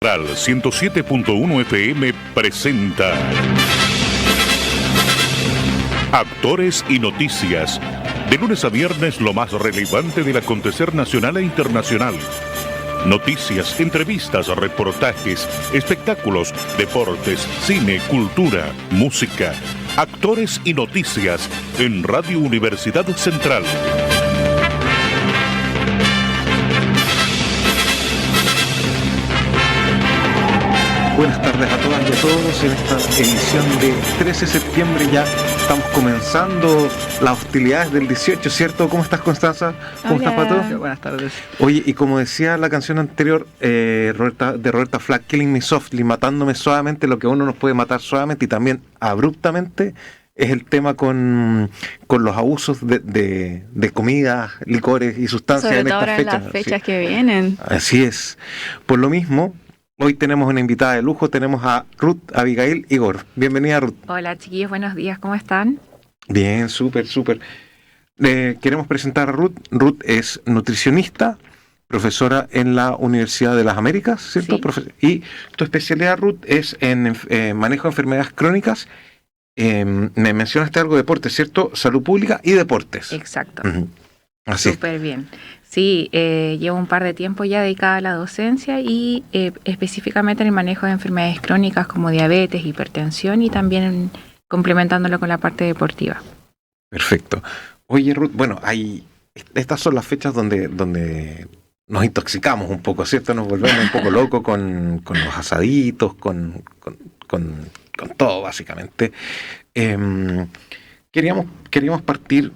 Central 107.1 FM presenta Actores y Noticias. De lunes a viernes, lo más relevante del acontecer nacional e internacional. Noticias, entrevistas, reportajes, espectáculos, deportes, cine, cultura, música. Actores y Noticias en Radio Universidad Central. Buenas tardes a todas y a todos en esta edición de 13 de septiembre. Ya estamos comenzando las hostilidades del 18, ¿cierto? ¿Cómo estás, Constanza? ¿Cómo estás, Pato? Buenas tardes. Oye, y como decía la canción anterior de Roberta Flack, Killing Me Softly, matándome suavemente, lo que uno nos puede matar suavemente y también abruptamente, es el tema con los abusos de comida, licores y sustancias sobre en todo estas ahora en fechas. las fechas que vienen. Así es. Por lo mismo, hoy tenemos una invitada de lujo, tenemos a Ruth Abigail Igor. Bienvenida, Ruth. Hola, chiquillos, buenos días, ¿cómo están? Bien, súper. Queremos presentar a Ruth. Ruth es nutricionista, profesora en la Universidad de las Américas, ¿cierto? Sí. Y tu especialidad, Ruth, es en manejo de enfermedades crónicas. Me mencionaste algo de deportes, ¿cierto? Salud pública y deportes. Exacto. Uh-huh. Así. Súper bien. Sí, llevo un par de tiempo ya dedicada a la docencia y específicamente en el manejo de enfermedades crónicas como diabetes, hipertensión y también complementándolo con la parte deportiva. Perfecto. Oye, Ruth, bueno, estas son las fechas donde nos intoxicamos un poco, ¿cierto? Nos volvemos un poco locos con los asaditos, con todo, básicamente. Queríamos partir...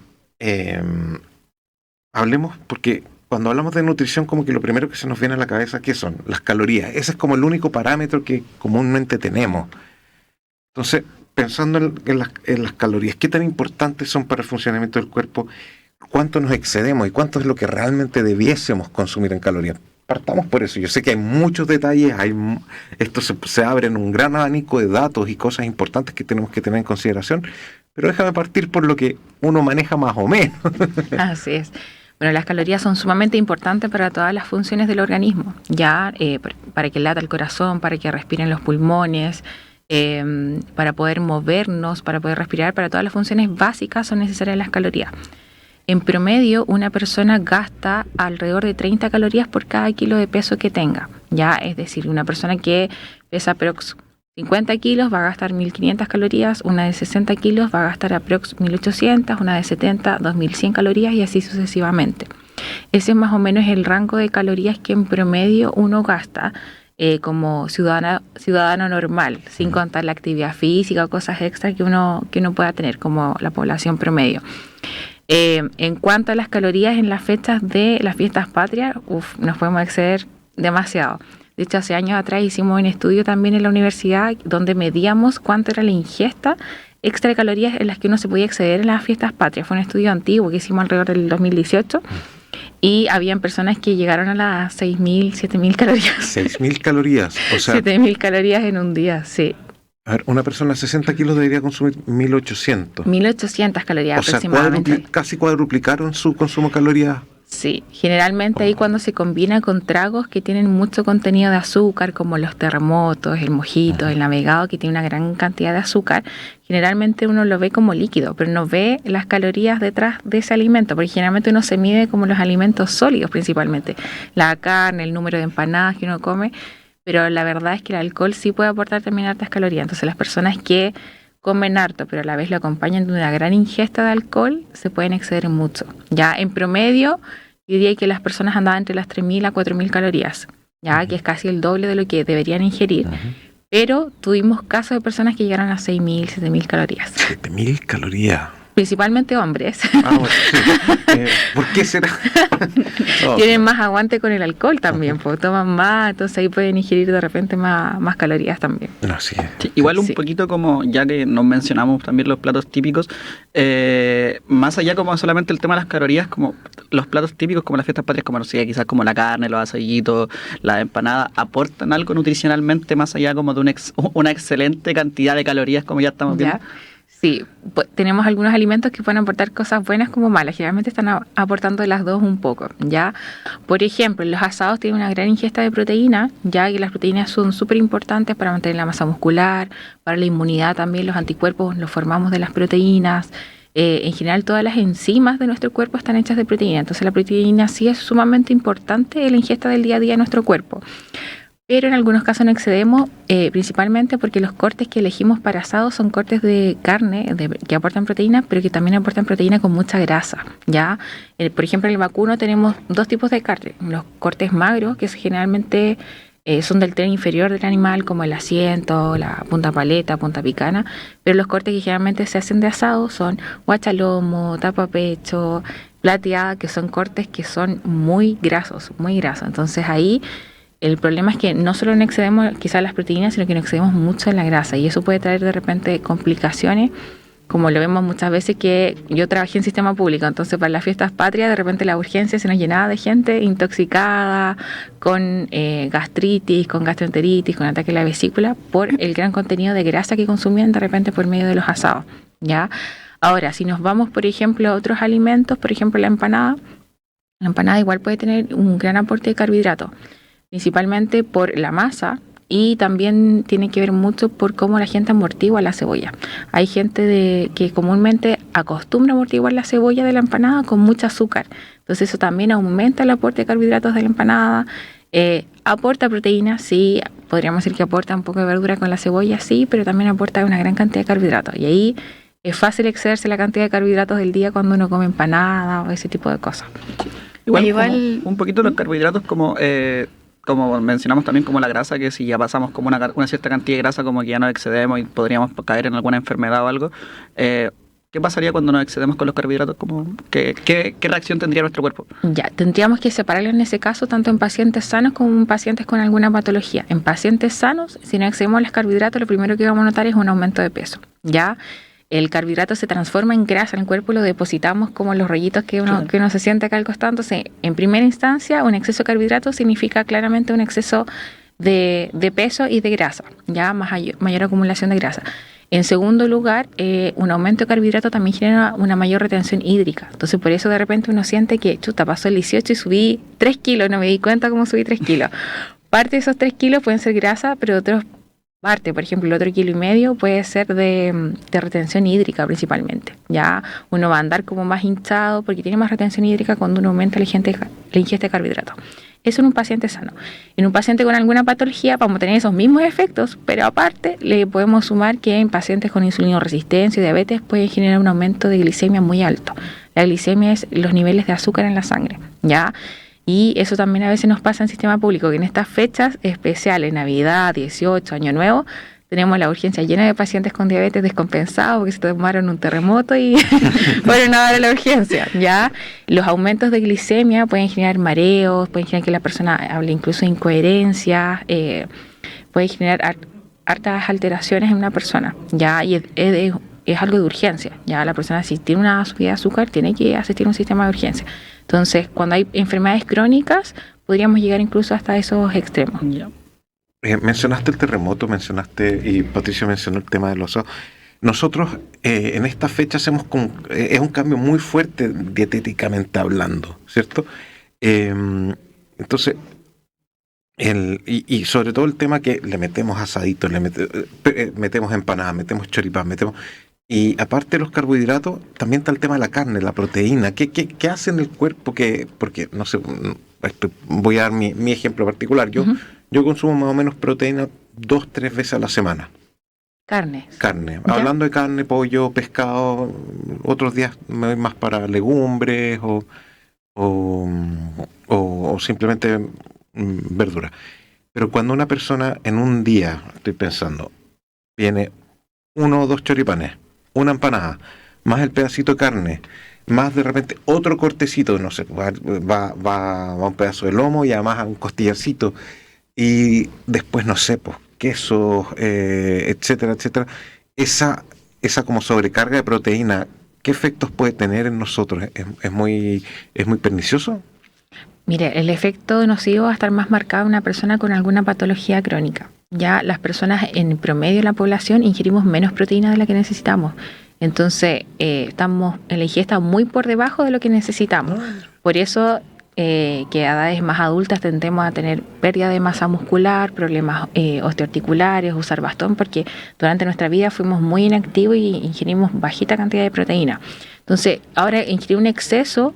Hablemos, porque cuando hablamos de nutrición, como que lo primero que se nos viene a la cabeza, ¿qué son? Las calorías. Ese es como el único parámetro que comúnmente tenemos. Entonces, pensando en las calorías, ¿qué tan importantes son para el funcionamiento del cuerpo? ¿Cuánto nos excedemos y cuánto es lo que realmente debiésemos consumir en calorías? Partamos por eso. Yo sé que hay muchos detalles, esto se abre en un gran abanico de datos y cosas importantes que tenemos que tener en consideración, pero déjame partir por lo que uno maneja más o menos. Así es. Bueno, las calorías son sumamente importantes para todas las funciones del organismo, ya para que lata el corazón, para que respiren los pulmones, para poder movernos, para poder respirar, para todas las funciones básicas son necesarias las calorías. En promedio, una persona gasta alrededor de 30 calorías por cada kilo de peso que tenga, ya, es decir, una persona que pesa aprox 50 kilos va a gastar 1.500 calorías, una de 60 kilos va a gastar aprox 1.800, una de 70, 2.100 calorías y así sucesivamente. Ese es más o menos el rango de calorías que en promedio uno gasta como ciudadano normal, sin contar la actividad física o cosas extras que uno pueda tener como la población promedio. En cuanto a las calorías en las fechas de las fiestas patrias, nos podemos exceder demasiado. De hecho, hace años atrás hicimos un estudio también en la universidad donde medíamos cuánto era la ingesta extra de calorías en las que uno se podía exceder en las fiestas patrias. Fue un estudio antiguo que hicimos alrededor del 2018 y habían personas que llegaron a las 6.000, 7.000 calorías. 6.000 calorías, o sea... 7.000 calorías en un día, sí. A ver, una persona de 60 kilos debería consumir 1.800. 1.800 calorías o sea, aproximadamente. Casi cuadruplicaron su consumo de calorías. Sí, generalmente ahí cuando se combina con tragos que tienen mucho contenido de azúcar, como los terremotos, el mojito, el navegado, que tiene una gran cantidad de azúcar, generalmente uno lo ve como líquido, pero no ve las calorías detrás de ese alimento, porque generalmente uno se mide como los alimentos sólidos principalmente, la carne, el número de empanadas que uno come, pero la verdad es que el alcohol sí puede aportar también hartas calorías. Entonces las personas que comen harto, pero a la vez lo acompañan de una gran ingesta de alcohol, se pueden exceder mucho. Ya en promedio, yo diría que las personas andaban entre las 3.000 a 4.000 calorías, ya que es casi el doble de lo que deberían ingerir. Pero tuvimos casos de personas que llegaron a 6.000, 7.000 calorías. 7.000 calorías. Principalmente hombres. Bueno, sí. ¿Por qué será? Tienen más aguante con el alcohol también, porque toman más, entonces ahí pueden ingerir de repente más calorías también. Así es. Sí, igual un poquito como, ya que nos mencionamos también los platos típicos, más allá como solamente el tema de las calorías, como los platos típicos como las fiestas patrias, como no sé, quizás como la carne, los asadillitos, la empanada, ¿aportan algo nutricionalmente más allá como de una excelente cantidad de calorías como ya estamos viendo? Sí, tenemos algunos alimentos que pueden aportar cosas buenas como malas. Generalmente están aportando las dos un poco, ¿ya? Por ejemplo, los asados tienen una gran ingesta de proteína, ya que las proteínas son súper importantes para mantener la masa muscular, para la inmunidad también. Los anticuerpos los formamos de las proteínas. En general, todas las enzimas de nuestro cuerpo están hechas de proteína. Entonces, la proteína sí es sumamente importante en la ingesta del día a día de nuestro cuerpo. Pero en algunos casos no excedemos, principalmente porque los cortes que elegimos para asados son cortes de carne que aportan proteína, pero que también aportan proteína con mucha grasa, ¿ya? Por ejemplo, en el vacuno tenemos dos tipos de carne. Los cortes magros, que generalmente son del tren inferior del animal, como el asiento, la punta paleta, punta picana, pero los cortes que generalmente se hacen de asado son guachalomo, tapapecho, plateada, que son cortes que son muy grasos, muy grasos. Entonces ahí el problema es que no solo no excedemos quizás las proteínas, sino que no excedemos mucho en la grasa, y eso puede traer de repente complicaciones, como lo vemos muchas veces, que yo trabajé en sistema público, entonces para las fiestas patrias de repente la urgencia se nos llenaba de gente intoxicada, con gastritis, con gastroenteritis, con ataque a la vesícula, por el gran contenido de grasa que consumían de repente por medio de los asados, ¿ya? Ahora, si nos vamos, por ejemplo, a otros alimentos, por ejemplo la empanada igual puede tener un gran aporte de carbohidratos, principalmente por la masa, y también tiene que ver mucho por cómo la gente amortigua la cebolla. Hay gente que comúnmente acostumbra a amortiguar la cebolla de la empanada con mucho azúcar, entonces eso también aumenta el aporte de carbohidratos de la empanada. Aporta proteínas, sí, podríamos decir que aporta un poco de verdura con la cebolla, sí, pero también aporta una gran cantidad de carbohidratos, y ahí es fácil excederse la cantidad de carbohidratos del día cuando uno come empanada o ese tipo de cosas. Igual un poquito los carbohidratos como mencionamos también, como la grasa, que si ya pasamos como una cierta cantidad de grasa, como que ya nos excedemos y podríamos caer en alguna enfermedad o algo. ¿Qué pasaría cuando nos excedemos con los carbohidratos? ¿Qué reacción tendría nuestro cuerpo? Ya, tendríamos que separarlo en ese caso, tanto en pacientes sanos como en pacientes con alguna patología. En pacientes sanos, si no excedemos los carbohidratos, lo primero que vamos a notar es un aumento de peso, ¿ya? El carbohidrato se transforma en grasa en el cuerpo y lo depositamos como los rollitos que uno se siente acá al costado. Entonces, en primera instancia, un exceso de carbohidrato significa claramente un exceso de peso y de grasa, ya mayor acumulación de grasa. En segundo lugar, un aumento de carbohidrato también genera una mayor retención hídrica. Entonces, por eso de repente uno siente que, pasó el 18 y subí 3 kilos, no me di cuenta cómo subí 3 kilos. Parte de esos 3 kilos pueden ser grasa, pero otros parte, por ejemplo, el otro 1,5 kilos puede ser de retención hídrica principalmente. Ya uno va a andar como más hinchado porque tiene más retención hídrica cuando uno aumenta la ingesta de carbohidratos. Eso en un paciente sano. En un paciente con alguna patología vamos a tener esos mismos efectos, pero aparte le podemos sumar que en pacientes con insulinoresistencia y diabetes pueden generar un aumento de glicemia muy alto. La glicemia es los niveles de azúcar en la sangre, ¿ya? Y eso también a veces nos pasa en sistema público, que en estas fechas especiales, Navidad, 18, Año Nuevo, tenemos la urgencia llena de pacientes con diabetes descompensados porque se tomaron un terremoto y fueron a dar a la urgencia, ¿ya? Los aumentos de glicemia pueden generar mareos, pueden generar que la persona hable incluso de incoherencias, puede generar hartas alteraciones en una persona, ¿ya? Y es algo de urgencia, ¿ya? La persona, si tiene una subida de azúcar, tiene que asistir a un sistema de urgencia. Entonces, cuando hay enfermedades crónicas, podríamos llegar incluso hasta esos extremos. Yeah. Mencionaste el terremoto, y Patricio mencionó el tema de los ojos. Nosotros en esta fecha hacemos es un cambio muy fuerte dietéticamente hablando, ¿cierto? Entonces, y sobre todo el tema que le metemos asaditos, metemos empanadas, metemos choripán, y aparte de los carbohidratos, también está el tema de la carne, la proteína. ¿Qué hace en el cuerpo? Porque, no sé, voy a dar mi ejemplo particular. Yo consumo más o menos proteína 2-3 veces a la semana. Carne. ¿Ya? Hablando de carne, pollo, pescado, otros días me voy más para legumbres o simplemente verdura. Pero cuando una persona en un día, estoy pensando, viene 1 o 2 choripanes, una empanada, más el pedacito de carne, más de repente otro cortecito, no sé, va un pedazo de lomo y además un costillarcito, y después, no sé, pues queso, etcétera, etcétera. Esa como sobrecarga de proteína, ¿qué efectos puede tener en nosotros? ¿Es muy pernicioso? Mire, el efecto nocivo va a estar más marcado en una persona con alguna patología crónica. Ya las personas en promedio de la población ingerimos menos proteína de la que necesitamos. Entonces, estamos en la ingesta muy por debajo de lo que necesitamos. Por eso, que a edades más adultas tendemos a tener pérdida de masa muscular, problemas osteoarticulares, usar bastón, porque durante nuestra vida fuimos muy inactivos y ingerimos bajita cantidad de proteína. Entonces, ahora ingerir un exceso,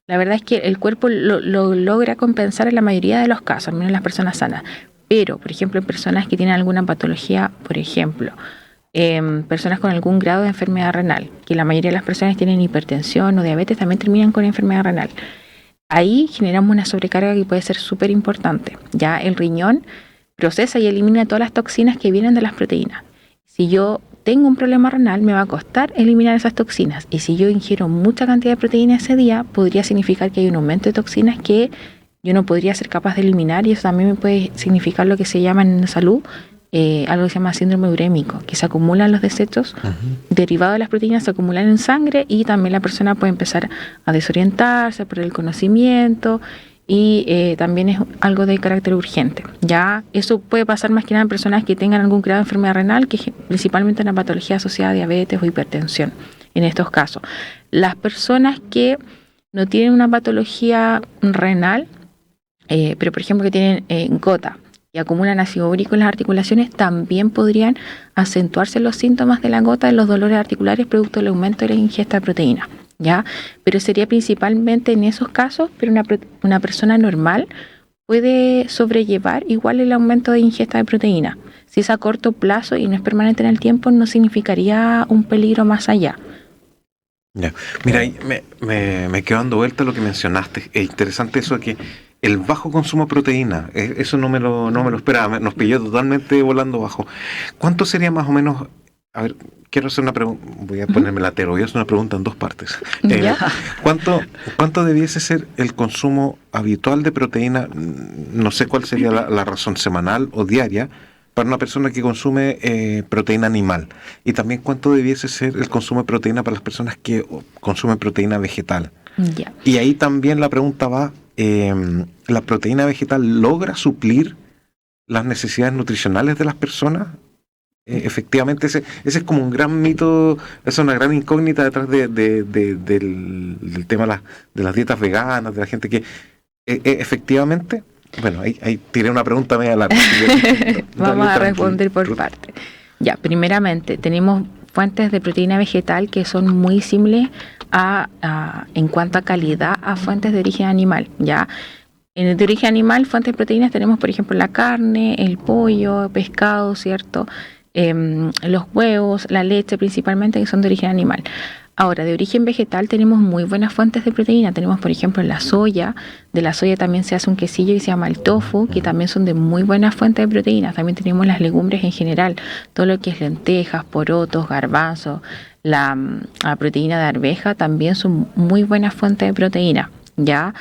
la verdad es que el cuerpo lo logra compensar en la mayoría de los casos, al menos en las personas sanas. Pero, por ejemplo, en personas que tienen alguna patología, por ejemplo, personas con algún grado de enfermedad renal, que la mayoría de las personas tienen hipertensión o diabetes, también terminan con enfermedad renal. Ahí generamos una sobrecarga que puede ser súper importante. Ya el riñón procesa y elimina todas las toxinas que vienen de las proteínas. Si yo tengo un problema renal, me va a costar eliminar esas toxinas. Y si yo ingiero mucha cantidad de proteína ese día, podría significar que hay un aumento de toxinas que yo no podría ser capaz de eliminar, y eso también me puede significar lo que se llama en salud algo que se llama síndrome urémico, que se acumulan los desechos derivados de las proteínas, se acumulan en sangre, y también la persona puede empezar a desorientarse, a perder el conocimiento, y también es algo de carácter urgente. Ya eso puede pasar más que nada en personas que tengan algún grado de enfermedad renal, que principalmente una patología asociada a diabetes o hipertensión. En estos casos, las personas que no tienen una patología renal, pero por ejemplo que tienen gota y acumulan ácido úrico en las articulaciones, también podrían acentuarse los síntomas de la gota, de los dolores articulares, producto del aumento de la ingesta de proteína, ¿ya? Pero sería principalmente en esos casos, pero una persona normal puede sobrellevar igual el aumento de ingesta de proteína. Si es a corto plazo y no es permanente en el tiempo, no significaría un peligro más allá. Ya. Mira, me quedo dando vuelta a lo que mencionaste. Es interesante eso de que el bajo consumo de proteína, eso no me lo esperaba, nos pilló totalmente volando bajo. ¿Cuánto sería más o menos? A ver, quiero hacer una pregunta, voy a ponerme latero, voy a hacer una pregunta en dos partes. ¿Cuánto debiese ser el consumo habitual de proteína? No sé cuál sería la razón semanal o diaria para una persona que consume proteína animal. Y también cuánto debiese ser el consumo de proteína para las personas que consumen proteína vegetal. Ya. Y ahí también la pregunta va, ¿la proteína vegetal logra suplir las necesidades nutricionales de las personas? Efectivamente, ese es como un gran mito, es una gran incógnita detrás del tema de las dietas veganas, de la gente que efectivamente... Bueno, ahí tiré una pregunta media larga. Vamos a responder por parte. Ya, primeramente, tenemos fuentes de proteína vegetal que son muy similares en cuanto a calidad a fuentes de origen animal, ¿ya? En el de origen animal, fuentes de proteínas tenemos, por ejemplo, la carne, el pollo, pescado, ¿cierto? Los huevos, la leche principalmente, que son de origen animal. Ahora, de origen vegetal tenemos muy buenas fuentes de proteína. Tenemos, por ejemplo, la soya. De la soya también se hace un quesillo que se llama el tofu, que también son de muy buenas fuentes de proteína. También tenemos las legumbres en general, todo lo que es lentejas, porotos, garbanzos, la proteína de arveja también son muy buenas fuentes de proteína, ¿ya?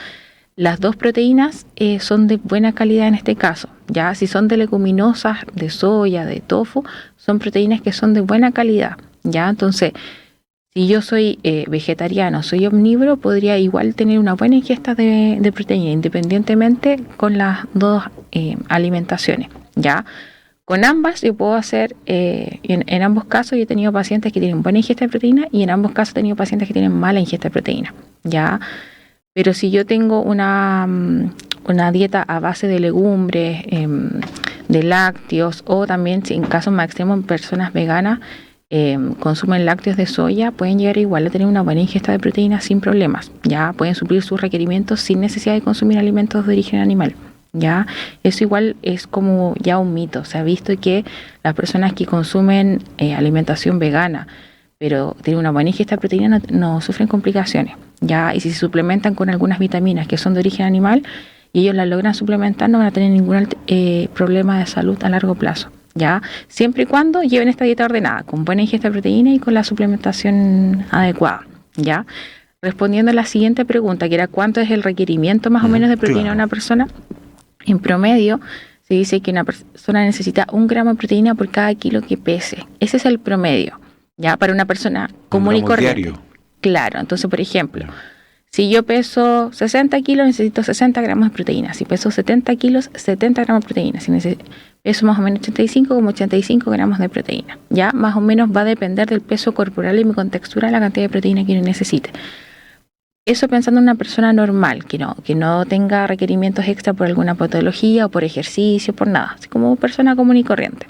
Las dos proteínas son de buena calidad en este caso, ¿ya? Si son de leguminosas, de soya, de tofu, son proteínas que son de buena calidad, ¿ya? Entonces, si yo soy vegetariano, soy omnívoro, podría igual tener una buena ingesta de proteína, independientemente con las dos alimentaciones, ¿ya? Con ambas yo puedo hacer, en ambos casos yo he tenido pacientes que tienen buena ingesta de proteína y en ambos casos he tenido pacientes que tienen mala ingesta de proteína, ¿ya? Pero si yo tengo una dieta a base de legumbres, de lácteos, o también si en casos más extremos personas veganas, consumen lácteos de soya, pueden llegar igual a tener una buena ingesta de proteínas sin problemas, ya pueden suplir sus requerimientos sin necesidad de consumir alimentos de origen animal, ya. Eso igual es como ya un mito. Se ha visto que las personas que consumen alimentación vegana pero tienen una buena ingesta de proteína no sufren complicaciones, ya. Y si se suplementan con algunas vitaminas que son de origen animal y ellos las logran suplementar, no van a tener ningún problema de salud a largo plazo, ¿ya? Siempre y cuando lleven esta dieta ordenada, con buena ingesta de proteína y con la suplementación adecuada, ¿ya? Respondiendo a la siguiente pregunta, que era ¿cuánto es el requerimiento más o menos de proteína de una persona? En promedio, se dice que una persona necesita 1 gramo de proteína por cada kilo que pese. Ese es el promedio, ¿ya? Para una persona común y corriente. Diario. Claro, entonces, por ejemplo, si yo peso 60 kilos, necesito 60 gramos de proteína. Si peso 70 kilos, 70 gramos de proteína. Si peso más o menos 85 como 85 gramos de proteína. Ya más o menos va a depender del peso corporal y mi contextura la cantidad de proteína que uno necesite. Eso pensando en una persona normal, que no tenga requerimientos extra por alguna patología o por ejercicio, por nada, así como persona común y corriente.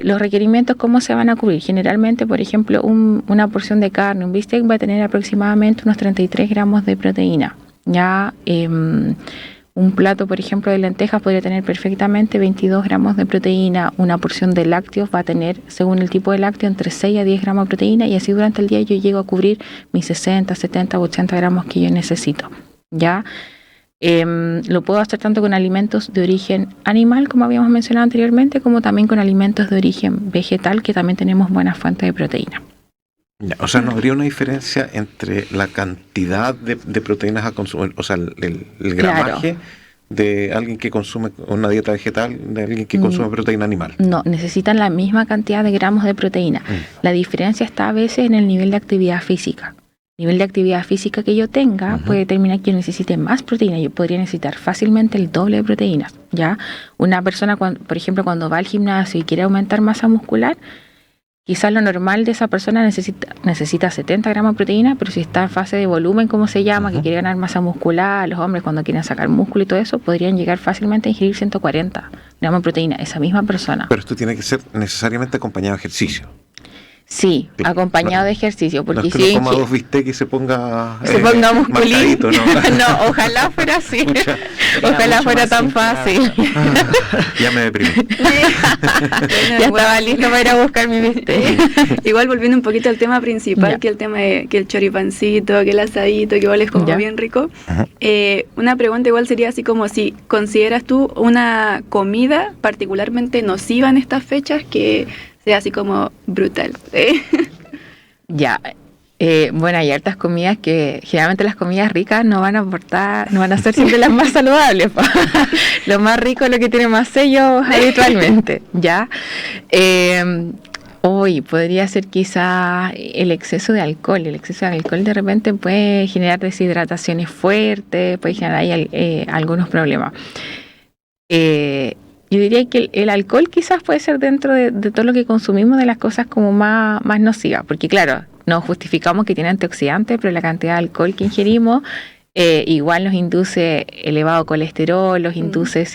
Los requerimientos, ¿cómo se van a cubrir? Generalmente, por ejemplo, una porción de carne, un bistec va a tener aproximadamente unos 33 gramos de proteína. Ya un plato, por ejemplo, de lentejas podría tener perfectamente 22 gramos de proteína. Una porción de lácteos va a tener, según el tipo de lácteo, entre 6 a 10 gramos de proteína, y así durante el día yo llego a cubrir mis 60, 70 o 80 gramos que yo necesito. ¿Ya? Lo puedo hacer tanto con alimentos de origen animal, como habíamos mencionado anteriormente, como también con alimentos de origen vegetal, que también tenemos buenas fuentes de proteína. Ya, o sea, ¿no habría una diferencia entre la cantidad de proteínas a consumir, o sea, el gramaje de alguien que consume una dieta vegetal, de alguien que consume proteína animal? No, necesitan la misma cantidad de gramos de proteína. La diferencia está a veces en el nivel de actividad física. El nivel de actividad física que yo tenga puede determinar que yo necesite más proteína. Yo podría necesitar fácilmente el doble de proteínas, ¿ya? Una persona, por ejemplo, cuando va al gimnasio y quiere aumentar masa muscular, quizás lo normal de esa persona necesita 70 gramos de proteína, pero si está en fase de volumen, como se llama, que quiere ganar masa muscular, los hombres cuando quieren sacar músculo y todo eso, podrían llegar fácilmente a ingerir 140 gramos de proteína, esa misma persona. Pero esto tiene que ser necesariamente acompañado de ejercicio. Sí, acompañado de ejercicio, porque no es que si no coma dos bistecs y se ponga musculito. ¿no? No, ojalá fuera así. Ojalá fuera tan fácil. Ya me deprimí. Ya estaba listo para ir a buscar mi bistec. Igual volviendo un poquito al tema principal, que el tema de que el choripancito, que el asadito, que igual es como bien rico. Una pregunta igual sería así como si consideras tú una comida particularmente nociva en estas fechas que sea así como brutal. Ya, bueno, hay hartas comidas que generalmente las comidas ricas no van a ser siempre las más saludables. Lo más rico es lo que tiene más sellos habitualmente, ¿ya? Hoy podría ser quizá el exceso de alcohol. El exceso de alcohol de repente puede generar deshidrataciones fuertes, puede generar ahí algunos problemas. Yo diría que el alcohol quizás puede ser dentro de todo lo que consumimos de las cosas como más nocivas, porque claro, no justificamos que tiene antioxidantes, pero la cantidad de alcohol que ingerimos igual nos induce elevado colesterol, nos induce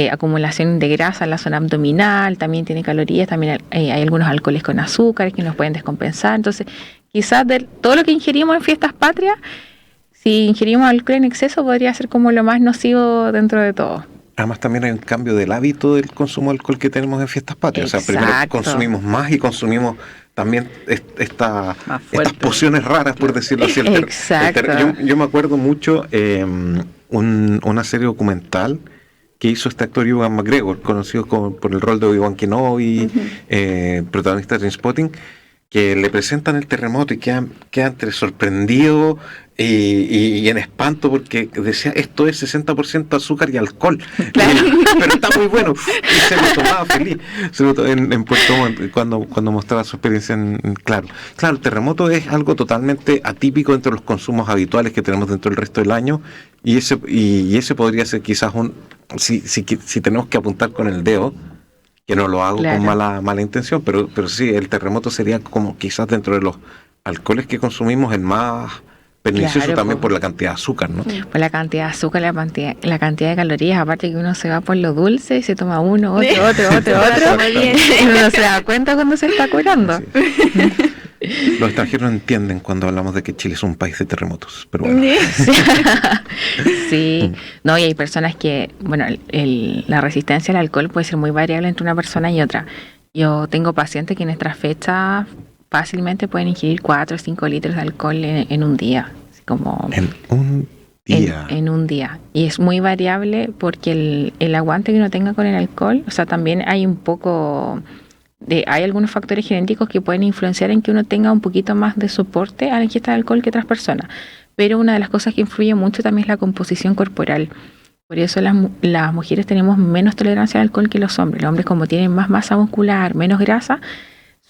acumulación de grasa en la zona abdominal, también tiene calorías, también hay algunos alcoholes con azúcar que nos pueden descompensar. Entonces, quizás de todo lo que ingerimos en fiestas patrias, si ingerimos alcohol en exceso podría ser como lo más nocivo dentro de todo. Además también hay un cambio del hábito del consumo de alcohol que tenemos en fiestas patrias. Exacto. O sea, primero consumimos más y consumimos también estas pociones raras, por decirlo así. Exacto. Yo me acuerdo mucho una serie documental que hizo este actor Ewan McGregor, conocido por el rol de Obi-Wan Kenobi, protagonista de Trainspotting, que le presentan el terremoto y queda entre sorprendido y en espanto porque decía, esto es 60% azúcar y alcohol. Claro. Pero está muy bueno. Y se lo tomaba feliz. En Puerto Montt, cuando mostraba su experiencia Claro, el terremoto es algo totalmente atípico entre los consumos habituales que tenemos dentro del resto del año, y ese podría ser quizás si tenemos que apuntar con el dedo, que no lo hago con mala intención, pero sí, el terremoto sería como quizás dentro de los alcoholes que consumimos el más pernicioso, también por la cantidad de azúcar, ¿no? Por la cantidad de azúcar, la cantidad de calorías, aparte que uno se va por lo dulce y se toma uno, otro, y uno se da cuenta cuando se está curando. Sí. Los extranjeros no entienden cuando hablamos de que Chile es un país de terremotos, pero bueno. Sí, no, y hay personas que, bueno, la resistencia al alcohol puede ser muy variable entre una persona y otra. Yo tengo pacientes que en nuestras fechas fácilmente pueden ingerir 4 o 5 litros de alcohol en un día. Así como en un día. En un día. Y es muy variable porque el aguante que uno tenga con el alcohol, o sea, también hay un poco... hay algunos factores genéticos que pueden influenciar en que uno tenga un poquito más de soporte a la ingesta de alcohol que otras personas. Pero una de las cosas que influye mucho también es la composición corporal. Por eso las mujeres tenemos menos tolerancia al alcohol que los hombres. Los hombres, como tienen más masa muscular, menos grasa,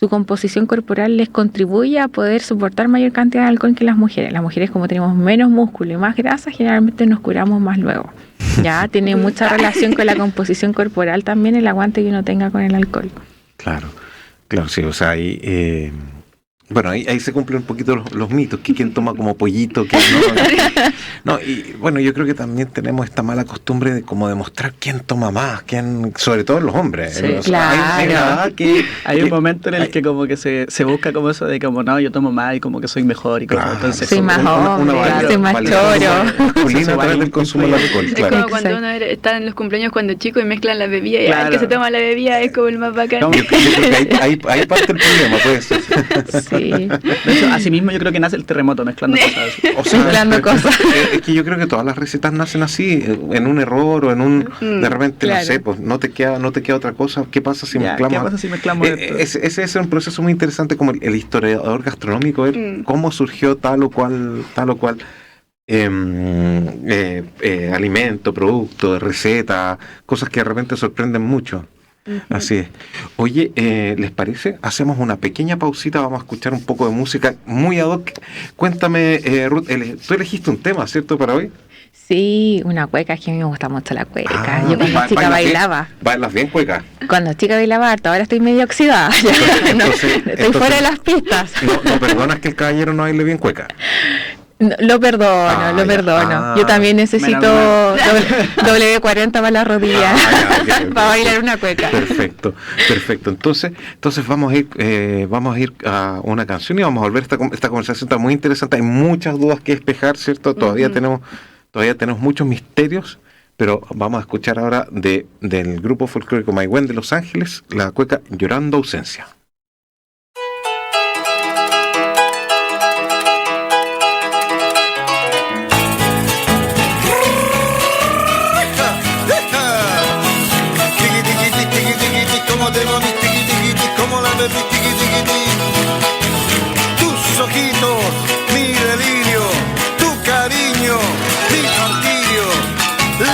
su composición corporal les contribuye a poder soportar mayor cantidad de alcohol que las mujeres. Las mujeres, como tenemos menos músculo y más grasa, generalmente nos curamos más luego. Ya tiene mucha relación con la composición corporal también el aguante que uno tenga con el alcohol. Claro, sí, o sea, ahí... Bueno, ahí se cumplen un poquito los mitos, que quién toma como pollito, quién no. Y bueno, yo creo que también tenemos esta mala costumbre de como demostrar quién toma más, sobre todo los hombres. Sí, o sea, claro. Hay un momento en el que como que se busca como eso de como, no, yo tomo más y como que soy mejor y cosas. Claro. Entonces, Soy más hombre, soy más choro. Masculino a través del consumo del alcohol, Es claro. como cuando uno está en los cumpleaños cuando chico y mezclan las bebidas y Claro. el que se toma la bebida es como el más bacán. No, Yo creo que ahí parte el problema, puede ser. Sí. De hecho, así mismo yo creo que nace el terremoto mezclando cosas así. O sea, Mezclando cosas. Es que yo creo que todas las recetas nacen así, en un error o en un... De repente, claro. no sé, pues no te queda otra cosa. ¿Qué pasa si Ya, mezclamos? ¿qué pasa si mezclamos esto? Ese es un proceso muy interesante como el historiador gastronómico, ver cómo surgió tal o cual alimento, producto, receta, cosas que de repente sorprenden mucho. Así es. Oye, ¿les parece? Hacemos una pequeña pausita, vamos a escuchar un poco de música muy ad hoc. Cuéntame, Ruth, tú elegiste un tema, ¿cierto, para hoy? Sí, una cueca, es que a mí me gusta mucho la cueca. Ah, Yo cuando chica bailaba. ¿Bailas bien, cueca? Cuando chica bailaba harto, ahora estoy medio oxidada. Estoy fuera de las pistas. No perdonas que el caballero no baile bien cueca. No, lo perdono. Yo también necesito W40 para las rodillas, para bailar una cueca. Perfecto. Entonces vamos a ir a una canción y vamos a volver. Esta conversación está muy interesante. Hay muchas dudas que despejar, ¿cierto? Todavía tenemos muchos misterios, pero vamos a escuchar ahora del grupo folclórico Maigüen de Los Ángeles, la cueca Llorando Ausencia. Tus ojitos, mi delirio, tu cariño, mi martirio.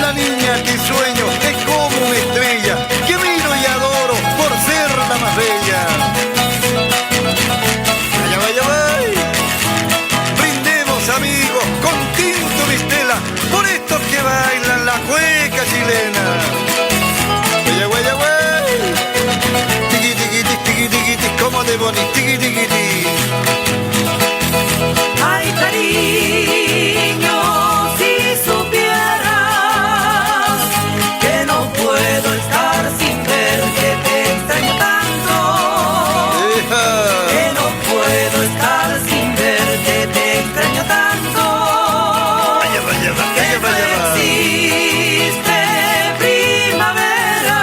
La niña que sueño es como una estrella que miro y adoro por ser la más bella. Vaya, vaya, vaya. Brindemos, amigos, con tinto y estela por estos que bailan la cueca chilena. Vaya, vaya, vaya. Como de bonito, tiqui, tiqui, tiqui. Ay, cariño, si supieras que no puedo estar sin ver, que te extraño tanto. Que no puedo estar sin ver, que te extraño tanto. Vaya, vaya, vaya, Que no vaya, vaya. existe primavera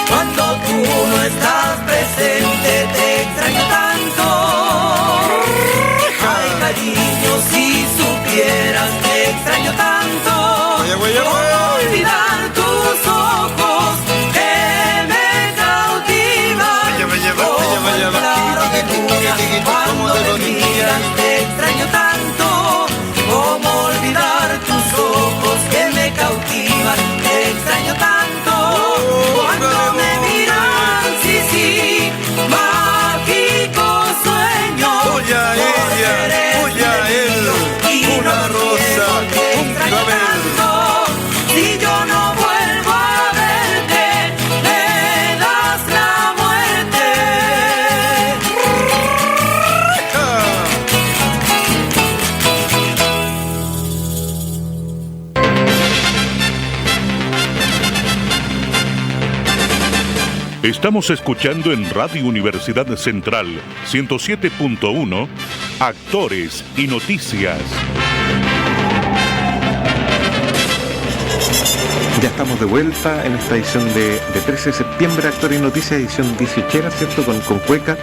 cuando tú no estás presente, te extraño tanto. Ay, cariño, si supieras, te extraño tanto. Vaya, vaya, ¿Cómo vaya. olvidar tus ojos que me cautivan? Vaya, vaya, vaya, Como vaya, el vaya. claro de Tiqui, tiqui, luna, tiqui, tiqui, cuando como de me bonito. miras, te extraño tanto. ¿Cómo olvidar tus ojos que me cautivan? Te extraño tanto. Cuando me miran, sí, sí, mágico sueño. Voy a ella, voy a él, una rosa, un clavel. Si yo no vuelvo a verte, me das la muerte. Estamos escuchando en Radio Universidad Central 107.1 Actores y Noticias. Ya estamos de vuelta en esta edición de 13 de septiembre, Actores y Noticias, edición 18, ¿cierto? Con Cueca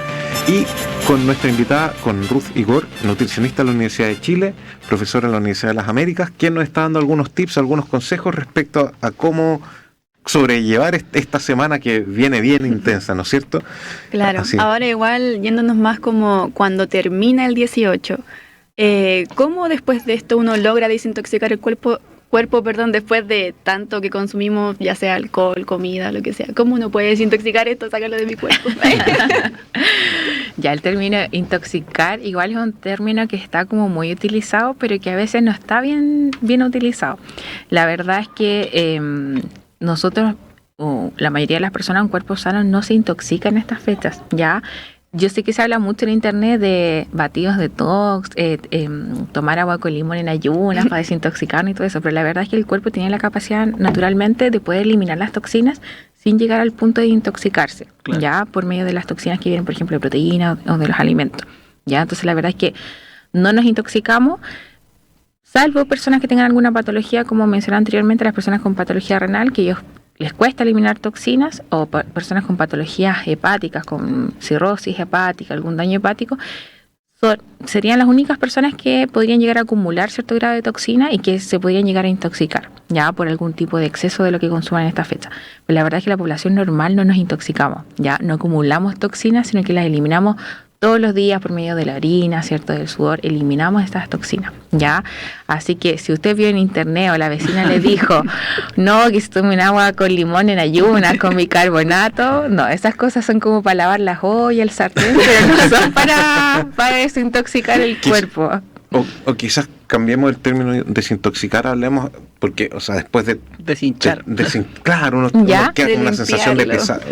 y con nuestra invitada, con Ruth Igor, nutricionista de la Universidad de Chile, profesora en la Universidad de las Américas, quien nos está dando algunos tips, algunos consejos respecto a cómo sobrellevar esta semana que viene bien intensa, ¿no es cierto? Claro, Así. ahora igual yéndonos más como cuando termina el 18, ¿cómo después de esto uno logra desintoxicar el cuerpo cuerpo, después de tanto que consumimos, ya sea alcohol, comida, lo que sea? ¿Cómo uno puede desintoxicar esto, sacarlo de mi cuerpo? Ya el término intoxicar igual es un término que está como muy utilizado, pero que a veces no está bien utilizado. La verdad es que nosotros, la mayoría de las personas en cuerpo sano no se intoxican en estas fechas, ¿ya? Yo sé que se habla mucho en internet de batidos detox, tomar agua con limón en ayunas para desintoxicarnos y todo eso, pero la verdad es que el cuerpo tiene la capacidad naturalmente de poder eliminar las toxinas sin llegar al punto de intoxicarse, claro, ya por medio de las toxinas que vienen, por ejemplo, de proteínas o de los alimentos, ya. Entonces la verdad es que no nos intoxicamos, salvo personas que tengan alguna patología, como mencioné anteriormente, las personas con patología renal, que ellos les cuesta eliminar toxinas, o personas con patologías hepáticas, con cirrosis hepática, algún daño hepático, serían las únicas personas que podrían llegar a acumular cierto grado de toxina y que se podrían llegar a intoxicar, ya por algún tipo de exceso de lo que consuman en esta fecha. Pero la verdad es que la población normal no nos intoxicamos, ya no acumulamos toxinas, sino que las eliminamos todos los días por medio de la orina, ¿cierto?, del sudor, eliminamos estas toxinas, ¿ya? Así que si usted vio en internet o la vecina le dijo, no, que se tome un agua con limón en ayunas, con bicarbonato, no, esas cosas son como para lavar la olla, el sartén, pero no son para desintoxicar el cuerpo. O quizás cambiemos el término desintoxicar, hablemos, porque, o sea, después de deshinchar. Claro, uno queda con una sensación de pesadez.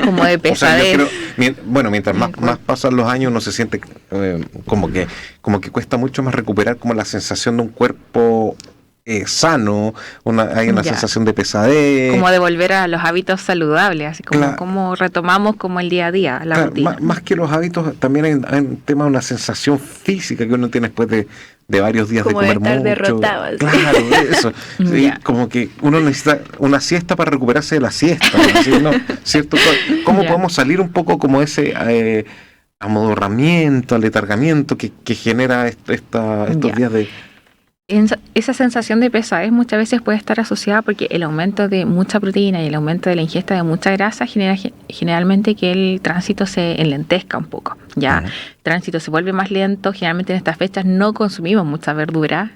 Como de pesadez. O sea, yo creo, mientras más pasan los años, uno se siente como que cuesta mucho más recuperar como la sensación de un cuerpo sano, hay una sensación de pesadez. Como de volver a los hábitos saludables, así como retomamos como el día a día, la rutina. Más que los hábitos, también hay un tema de una sensación física que uno tiene después de varios días como de comer mucho. Derrotado, así. Claro, eso. Sí, como que uno necesita una siesta para recuperarse de la siesta, ¿no? ¿Cierto? ¿Cómo podemos salir un poco como ese amodorramiento, aletargamiento que genera estos días de... Esa sensación de pesadez muchas veces puede estar asociada porque el aumento de mucha proteína y el aumento de la ingesta de mucha grasa genera generalmente que el tránsito se enlentezca un poco, ¿ya? El tránsito se vuelve más lento, generalmente en estas fechas no consumimos mucha verdura,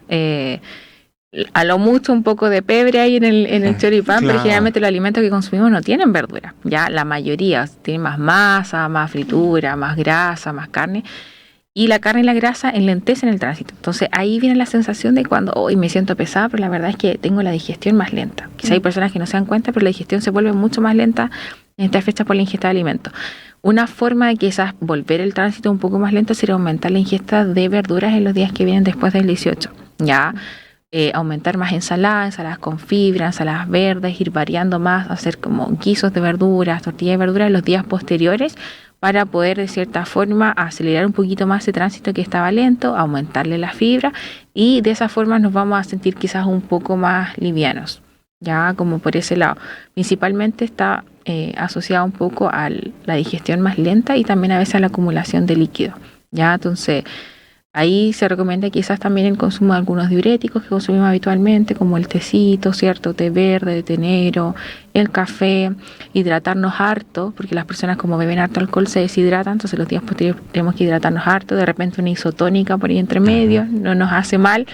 a lo mucho un poco de pebre ahí en el choripán, pero generalmente los alimentos que consumimos no tienen verdura, ¿ya? La mayoría tienen más masa, más fritura, más grasa, más carne. Y la carne y la grasa enlentecen el tránsito. Entonces ahí viene la sensación de cuando hoy me siento pesada, pero la verdad es que tengo la digestión más lenta. Quizá hay personas que no se dan cuenta, pero la digestión se vuelve mucho más lenta en estas fechas por la ingesta de alimentos. Una forma de quizás volver el tránsito un poco más lento sería aumentar la ingesta de verduras en los días que vienen después del 18. Ya aumentar más ensaladas con fibra, ensaladas verdes, ir variando más, hacer como guisos de verduras, tortillas de verduras en los días posteriores, para poder de cierta forma acelerar un poquito más ese tránsito que estaba lento, aumentarle la fibra y de esa forma nos vamos a sentir quizás un poco más livianos, ya como por ese lado. Principalmente está asociado un poco a la digestión más lenta y también a veces a la acumulación de líquido, ya. Entonces ahí se recomienda quizás también el consumo de algunos diuréticos que consumimos habitualmente, como el tecito, ¿cierto? Té verde, té negro, el café, hidratarnos harto, porque las personas como beben harto alcohol se deshidratan, entonces los días posteriores tenemos que hidratarnos harto, de repente una isotónica por ahí entre medio, no nos hace mal,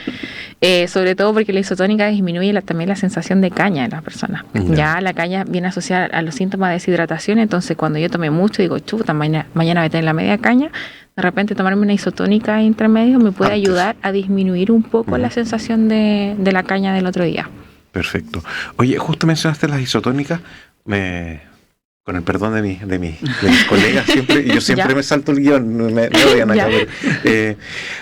sobre todo porque la isotónica disminuye también la sensación de caña en las personas. Ya la caña viene asociada a los síntomas de deshidratación, entonces cuando yo tomé mucho digo, chuta, mañana voy a tener la media caña, de repente tomarme una isotónica entre medio me puede ayudar a disminuir un poco la sensación de la caña del otro día. Perfecto. Oye, justo mencionaste las isotónicas, con el perdón de mis colegas siempre, y yo siempre me salto el guión, me odian acá.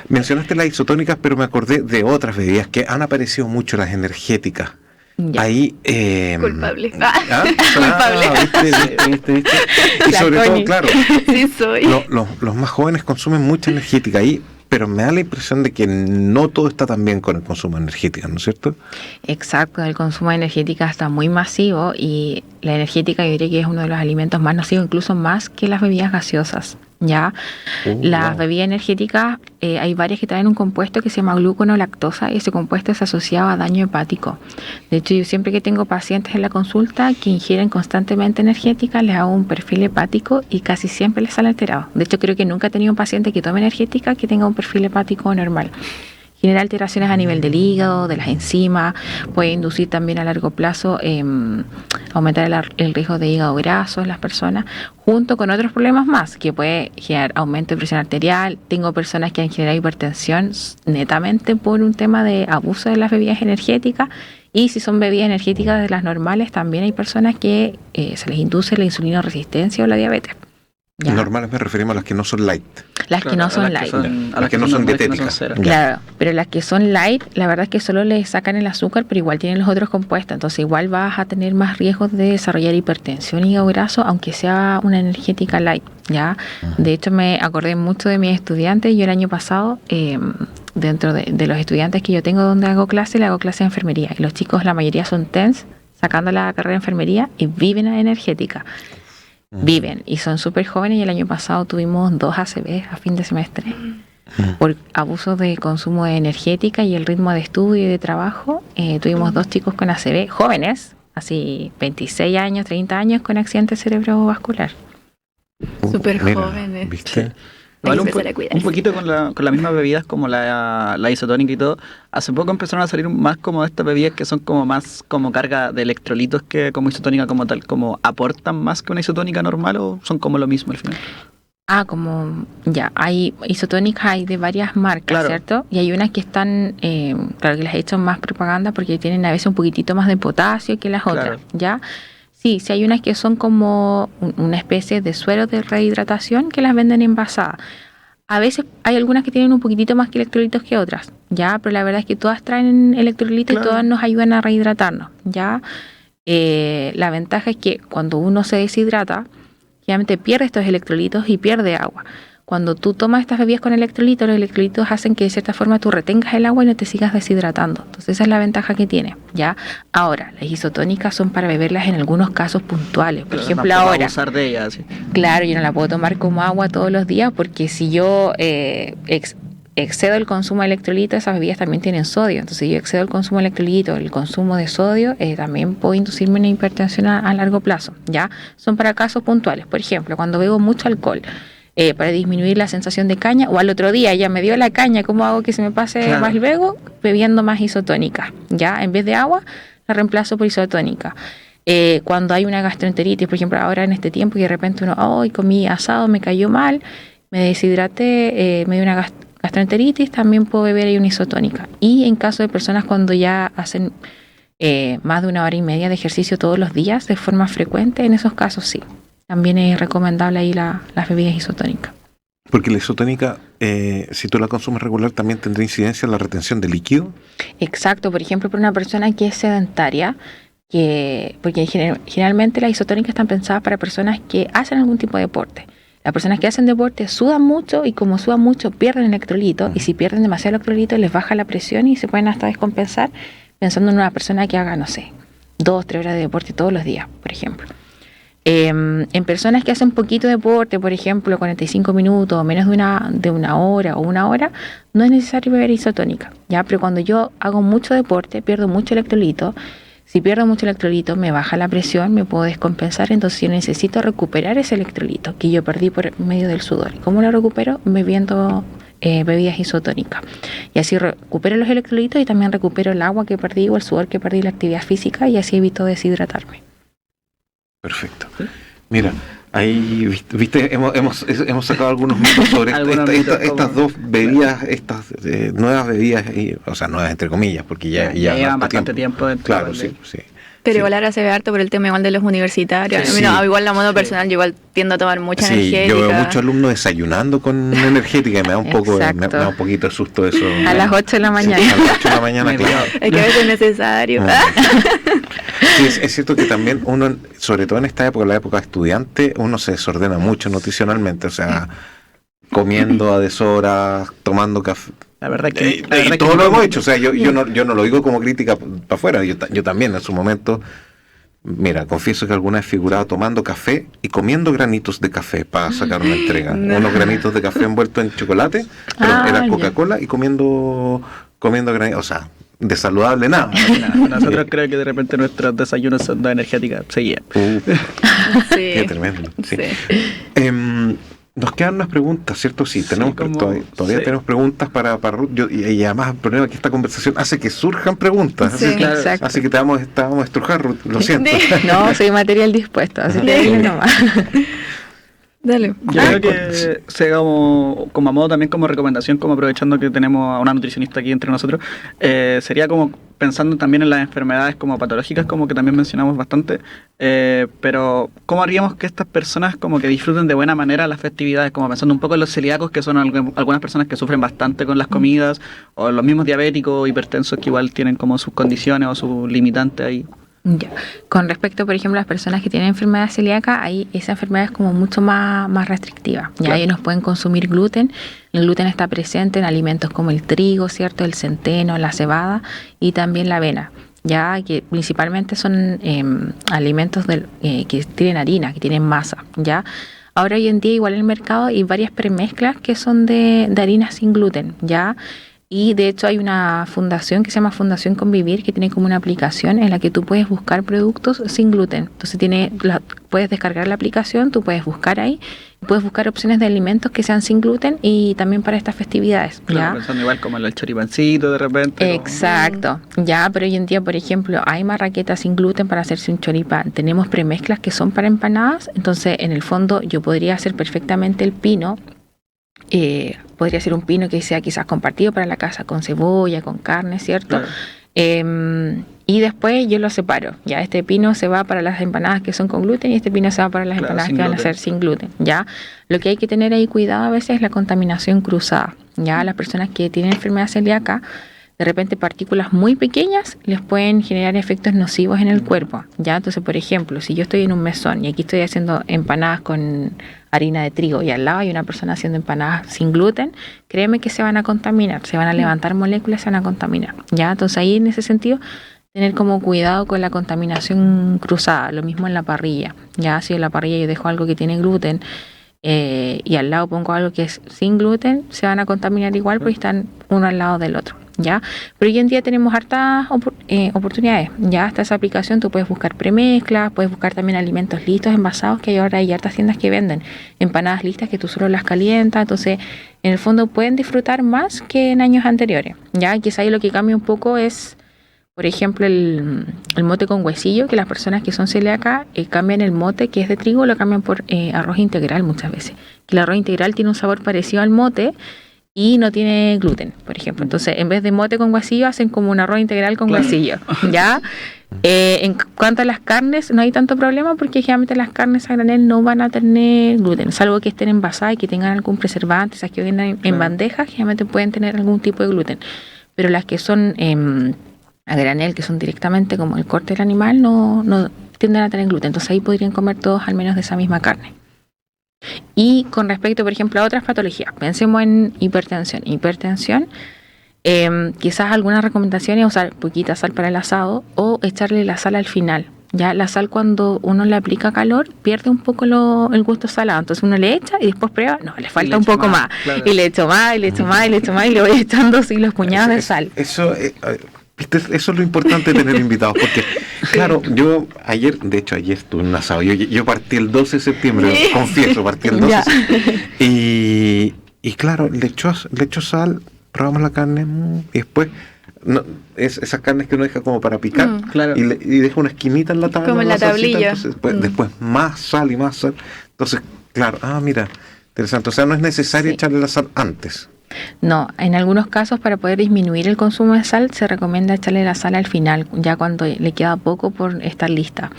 Mencionaste las isotónicas, pero me acordé de otras bebidas que han aparecido mucho, las energéticas. Ya. Ahí culpable. ¿Viste? Y sobre todo, claro, sí soy. Los más jóvenes consumen mucha energética ahí, pero me da la impresión de que no todo está tan bien con el consumo de energética, ¿no es cierto? Exacto, el consumo de energética está muy masivo y la energética yo diría que es uno de los alimentos más nocivos, incluso más que las bebidas gaseosas. ¿Ya? Las bebidas energéticas, hay varias que traen un compuesto que se llama gluconolactosa y ese compuesto es asociado a daño hepático. De hecho, yo siempre que tengo pacientes en la consulta que ingieren constantemente energética, les hago un perfil hepático y casi siempre les sale alterado. De hecho, creo que nunca he tenido un paciente que tome energética que tenga un perfil hepático normal. genera alteraciones a nivel del hígado, de las enzimas, puede inducir también a largo plazo aumentar el riesgo de hígado graso en las personas, junto con otros problemas más, que puede generar aumento de presión arterial. Tengo personas que han generado hipertensión netamente por un tema de abuso de las bebidas energéticas, y si son bebidas energéticas de las normales, también hay personas que se les induce la insulina resistencia o la diabetes. ¿Ya? Normales me referimos a las que no son light. Las que no son light. A las que no son dietéticas. Claro, pero las que son light, la verdad es que solo le sacan el azúcar, pero igual tienen los otros compuestos. Entonces igual vas a tener más riesgos de desarrollar hipertensión y hígado graso, aunque sea una energética light. ¿Ya? De hecho, me acordé mucho de mis estudiantes. Yo el año pasado, dentro de los estudiantes que yo tengo donde hago clase, le hago clase de enfermería. Y los chicos, la mayoría son TENS, sacando la carrera de enfermería, y viven a energética. Viven y son súper jóvenes, y el año pasado tuvimos 2 ACV a fin de semestre por abuso de consumo de energética y el ritmo de estudio y de trabajo. Tuvimos 2 chicos con ACV, jóvenes, así 26 años, 30 años, con accidente cerebrovascular. Súper Mira, jóvenes. ¿viste? Igual un poquito con las mismas bebidas como la isotónica y todo. Hace poco empezaron a salir más como estas bebidas que son como más como carga de electrolitos que como isotónica como tal. ¿Como aportan más que una isotónica normal o son como lo mismo al final? Como ya, hay isotónicas, hay de varias marcas, claro, ¿cierto? Y hay unas que están, claro, que les he hecho más propaganda porque tienen a veces un poquitito más de potasio que las Claro. otras, ¿ya? Sí, hay unas que son como una especie de suero de rehidratación que las venden envasadas. A veces hay algunas que tienen un poquitito más que electrolitos que otras, ¿ya? Pero la verdad es que todas traen electrolitos, Claro, y todas nos ayudan a rehidratarnos, ¿ya? La ventaja es que cuando uno se deshidrata, generalmente pierde estos electrolitos y pierde agua. Cuando tú tomas estas bebidas con electrolitos, los electrolitos hacen que de cierta forma tú retengas el agua y no te sigas deshidratando. Entonces esa es la ventaja que tiene, ¿ya? Ahora, las isotónicas son para beberlas en algunos casos puntuales. Por ejemplo, ahora, abusar de ellas, sí. claro, yo no la puedo tomar como agua todos los días, porque si yo excedo el consumo de electrolitos, esas bebidas también tienen sodio. Entonces, si yo excedo el consumo de electrolitos, el consumo de sodio, también puedo inducirme una hipertensión a largo plazo, ¿ya? Son para casos puntuales. Por ejemplo, cuando bebo mucho alcohol, para disminuir la sensación de caña, o al otro día ya me dio la caña, ¿cómo hago que se me pase Claro. más luego? Bebiendo más isotónica, ¿ya? En vez de agua, la reemplazo por isotónica. Cuando hay una gastroenteritis, por ejemplo, ahora en este tiempo, y de repente uno, comí asado, me cayó mal, me deshidraté, me dio una gastroenteritis, también puedo beber ahí una isotónica. Y en caso de personas cuando ya hacen más de 1 hora y media de ejercicio todos los días de forma frecuente, en esos casos sí. También es recomendable ahí las bebidas isotónicas. Porque la isotónica, si tú la consumes regular, también tendrá incidencia en la retención de líquido. Exacto, por ejemplo, para una persona que es sedentaria, porque generalmente las isotónicas están pensadas para personas que hacen algún tipo de deporte. Las personas que hacen deporte sudan mucho, y como sudan mucho pierden electrolitos, y si pierden demasiado electrolitos les baja la presión y se pueden hasta descompensar, pensando en una persona que haga, no sé, 2-3 horas de deporte todos los días, por ejemplo. En personas que hacen poquito deporte, por ejemplo 45 minutos o menos de una hora o 1 hora, no es necesario beber isotónica, ¿ya? Pero cuando yo hago mucho deporte, pierdo mucho electrolito. Si pierdo mucho electrolito, me baja la presión, me puedo descompensar, entonces yo necesito recuperar ese electrolito que yo perdí por medio del sudor. ¿Cómo lo recupero? Bebiendo bebidas isotónicas. Y así recupero los electrolitos y también recupero el agua que perdí o el sudor que perdí, la actividad física, y así evito deshidratarme. Perfecto. Mira, ahí, viste, hemos sacado algunos mitos sobre estas dos bebidas, estas nuevas bebidas, o sea, nuevas entre comillas, porque ya llevan bastante tiempo dentro. Claro, sí. Pero igual ahora se ve harto por el tema igual de los universitarios. Sí. Igual la modo personal, yo igual tiendo a tomar mucha energética. Yo veo muchos alumnos desayunando con energética y me da un poco, me da un poquito de susto eso. A las 8 de la mañana. Sí, a las 8 de la mañana, claro. Es que a veces es necesario. Sí, es cierto que también uno, sobre todo en esta época, la época de estudiante, uno se desordena mucho nutricionalmente, o sea, comiendo a deshoras, tomando café. La verdad que todo lo hemos hecho, o sea, yo no lo digo como crítica para afuera, yo también en su momento, mira, confieso que alguna vez figuraba tomando café y comiendo granitos de café para sacar una entrega, unos granitos de café envueltos en chocolate, pero era Coca-Cola, y comiendo granitos, o sea, de saludable nada. Nosotros creo que de repente nuestros desayunos son energéticas seguían. Sí. Qué tremendo. Sí. Nos quedan unas preguntas, ¿cierto? Sí, tenemos todavía sí. tenemos preguntas para Ruth. Y además el problema es que esta conversación hace que surjan preguntas. Sí, exacto. Así que te vamos a estrujar, Ruth, lo siento. No, soy material dispuesto, así que dile nomás. Dale. Yo creo que sea como a modo también como recomendación, como aprovechando que tenemos a una nutricionista aquí entre nosotros, sería como pensando también en las enfermedades como patológicas, como que también mencionamos bastante, pero ¿cómo haríamos que estas personas como que disfruten de buena manera las festividades? Como pensando un poco en los celíacos, que son algunas personas que sufren bastante con las comidas, o los mismos diabéticos, hipertensos, que igual tienen como sus condiciones o sus limitantes ahí. Ya. Con respecto, por ejemplo, a las personas que tienen enfermedad celíaca, ahí esa enfermedad es como mucho más restrictiva. Ya Claro. ellos no pueden consumir gluten. El gluten está presente en alimentos como el trigo, ¿cierto? El centeno, la cebada y también la avena. Ya que principalmente son alimentos que tienen harina, que tienen masa. Ya. Ahora hoy en día igual en el mercado hay varias premezclas que son de harina sin gluten. Ya. Y de hecho hay una fundación que se llama Fundación Convivir, que tiene como una aplicación en la que tú puedes buscar productos sin gluten. Entonces puedes descargar la aplicación, tú puedes buscar ahí, puedes buscar opciones de alimentos que sean sin gluten y también para estas festividades. Claro, ¿ya? pensando igual como en el choripancito de repente. Exacto, ya, pero hoy en día, por ejemplo, hay marraquetas sin gluten para hacerse un choripán. Tenemos premezclas que son para empanadas, entonces en el fondo yo podría hacer perfectamente el pino. Podría ser un pino que sea quizás compartido para la casa con cebolla, con carne, ¿cierto? Claro. Y después yo lo separo. Ya este pino se va para las empanadas que son con gluten y este pino se va para las Claro, empanadas sin que van a gluten. ser sin gluten. Ya lo que hay que tener ahí cuidado a veces es la contaminación cruzada. Ya las personas que tienen enfermedad celíaca, de repente partículas muy pequeñas les pueden generar efectos nocivos en el cuerpo. Ya entonces, por ejemplo, si yo estoy en un mesón y aquí estoy haciendo empanadas con harina de trigo y al lado hay una persona haciendo empanadas sin gluten, créeme que se van a contaminar, se van a levantar moléculas, se van a contaminar. Ya entonces ahí en ese sentido tener como cuidado con la contaminación cruzada. Lo mismo en la parrilla. Ya si en la parrilla yo dejo algo que tiene gluten y al lado pongo algo que es sin gluten, se van a contaminar igual porque están uno al lado del otro. ¿Ya? Pero hoy en día tenemos hartas oportunidades. Ya hasta esa aplicación tú puedes buscar premezclas, puedes buscar también alimentos listos, envasados, que ahora hay hartas tiendas que venden empanadas listas que tú solo las calientas. Entonces, en el fondo pueden disfrutar más que en años anteriores. Ya quizá ahí lo que cambia un poco es, por ejemplo, el mote con huesillo, que las personas que son celíacas cambian el mote que es de trigo, lo cambian por arroz integral muchas veces. Que el arroz integral tiene un sabor parecido al mote y no tiene gluten, por ejemplo. Entonces, en vez de mote con guasillo, hacen como un arroz integral con guasillo, ¿ya? En cuanto a las carnes, no hay tanto problema porque generalmente las carnes a granel no van a tener gluten, salvo que estén envasadas y que tengan algún preservante, esas que vienen en bandejas, generalmente pueden tener algún tipo de gluten. Pero las que son a granel, que son directamente como el corte del animal, no tienden a tener gluten. Entonces ahí podrían comer todos al menos de esa misma carne. Y con respecto, por ejemplo, a otras patologías, pensemos en hipertensión. Quizás algunas recomendaciones es usar poquita sal para el asado o echarle la sal al final. Ya la sal, cuando uno le aplica calor, pierde un poco el gusto salado. Entonces uno le echa y después prueba, no, le falta un poco más. Claro. Y le echo más, y le echo más, y le echo más, y le voy echando así los puñados de sal. Eso es lo importante de tener invitados, porque claro, yo ayer estuve en un asado, yo partí el 12 de septiembre, confieso, partí el 12 Ya. y claro, le echó sal, probamos la carne y después esas carnes que uno deja como para picar, Claro. y deja una esquinita en la tabla, Como en la tablilla. Entonces, después más sal y más sal, entonces claro, mira, interesante, o sea, no es necesario echarle la sal antes. No, en algunos casos para poder disminuir el consumo de sal se recomienda echarle la sal al final, ya cuando le queda poco por estar lista.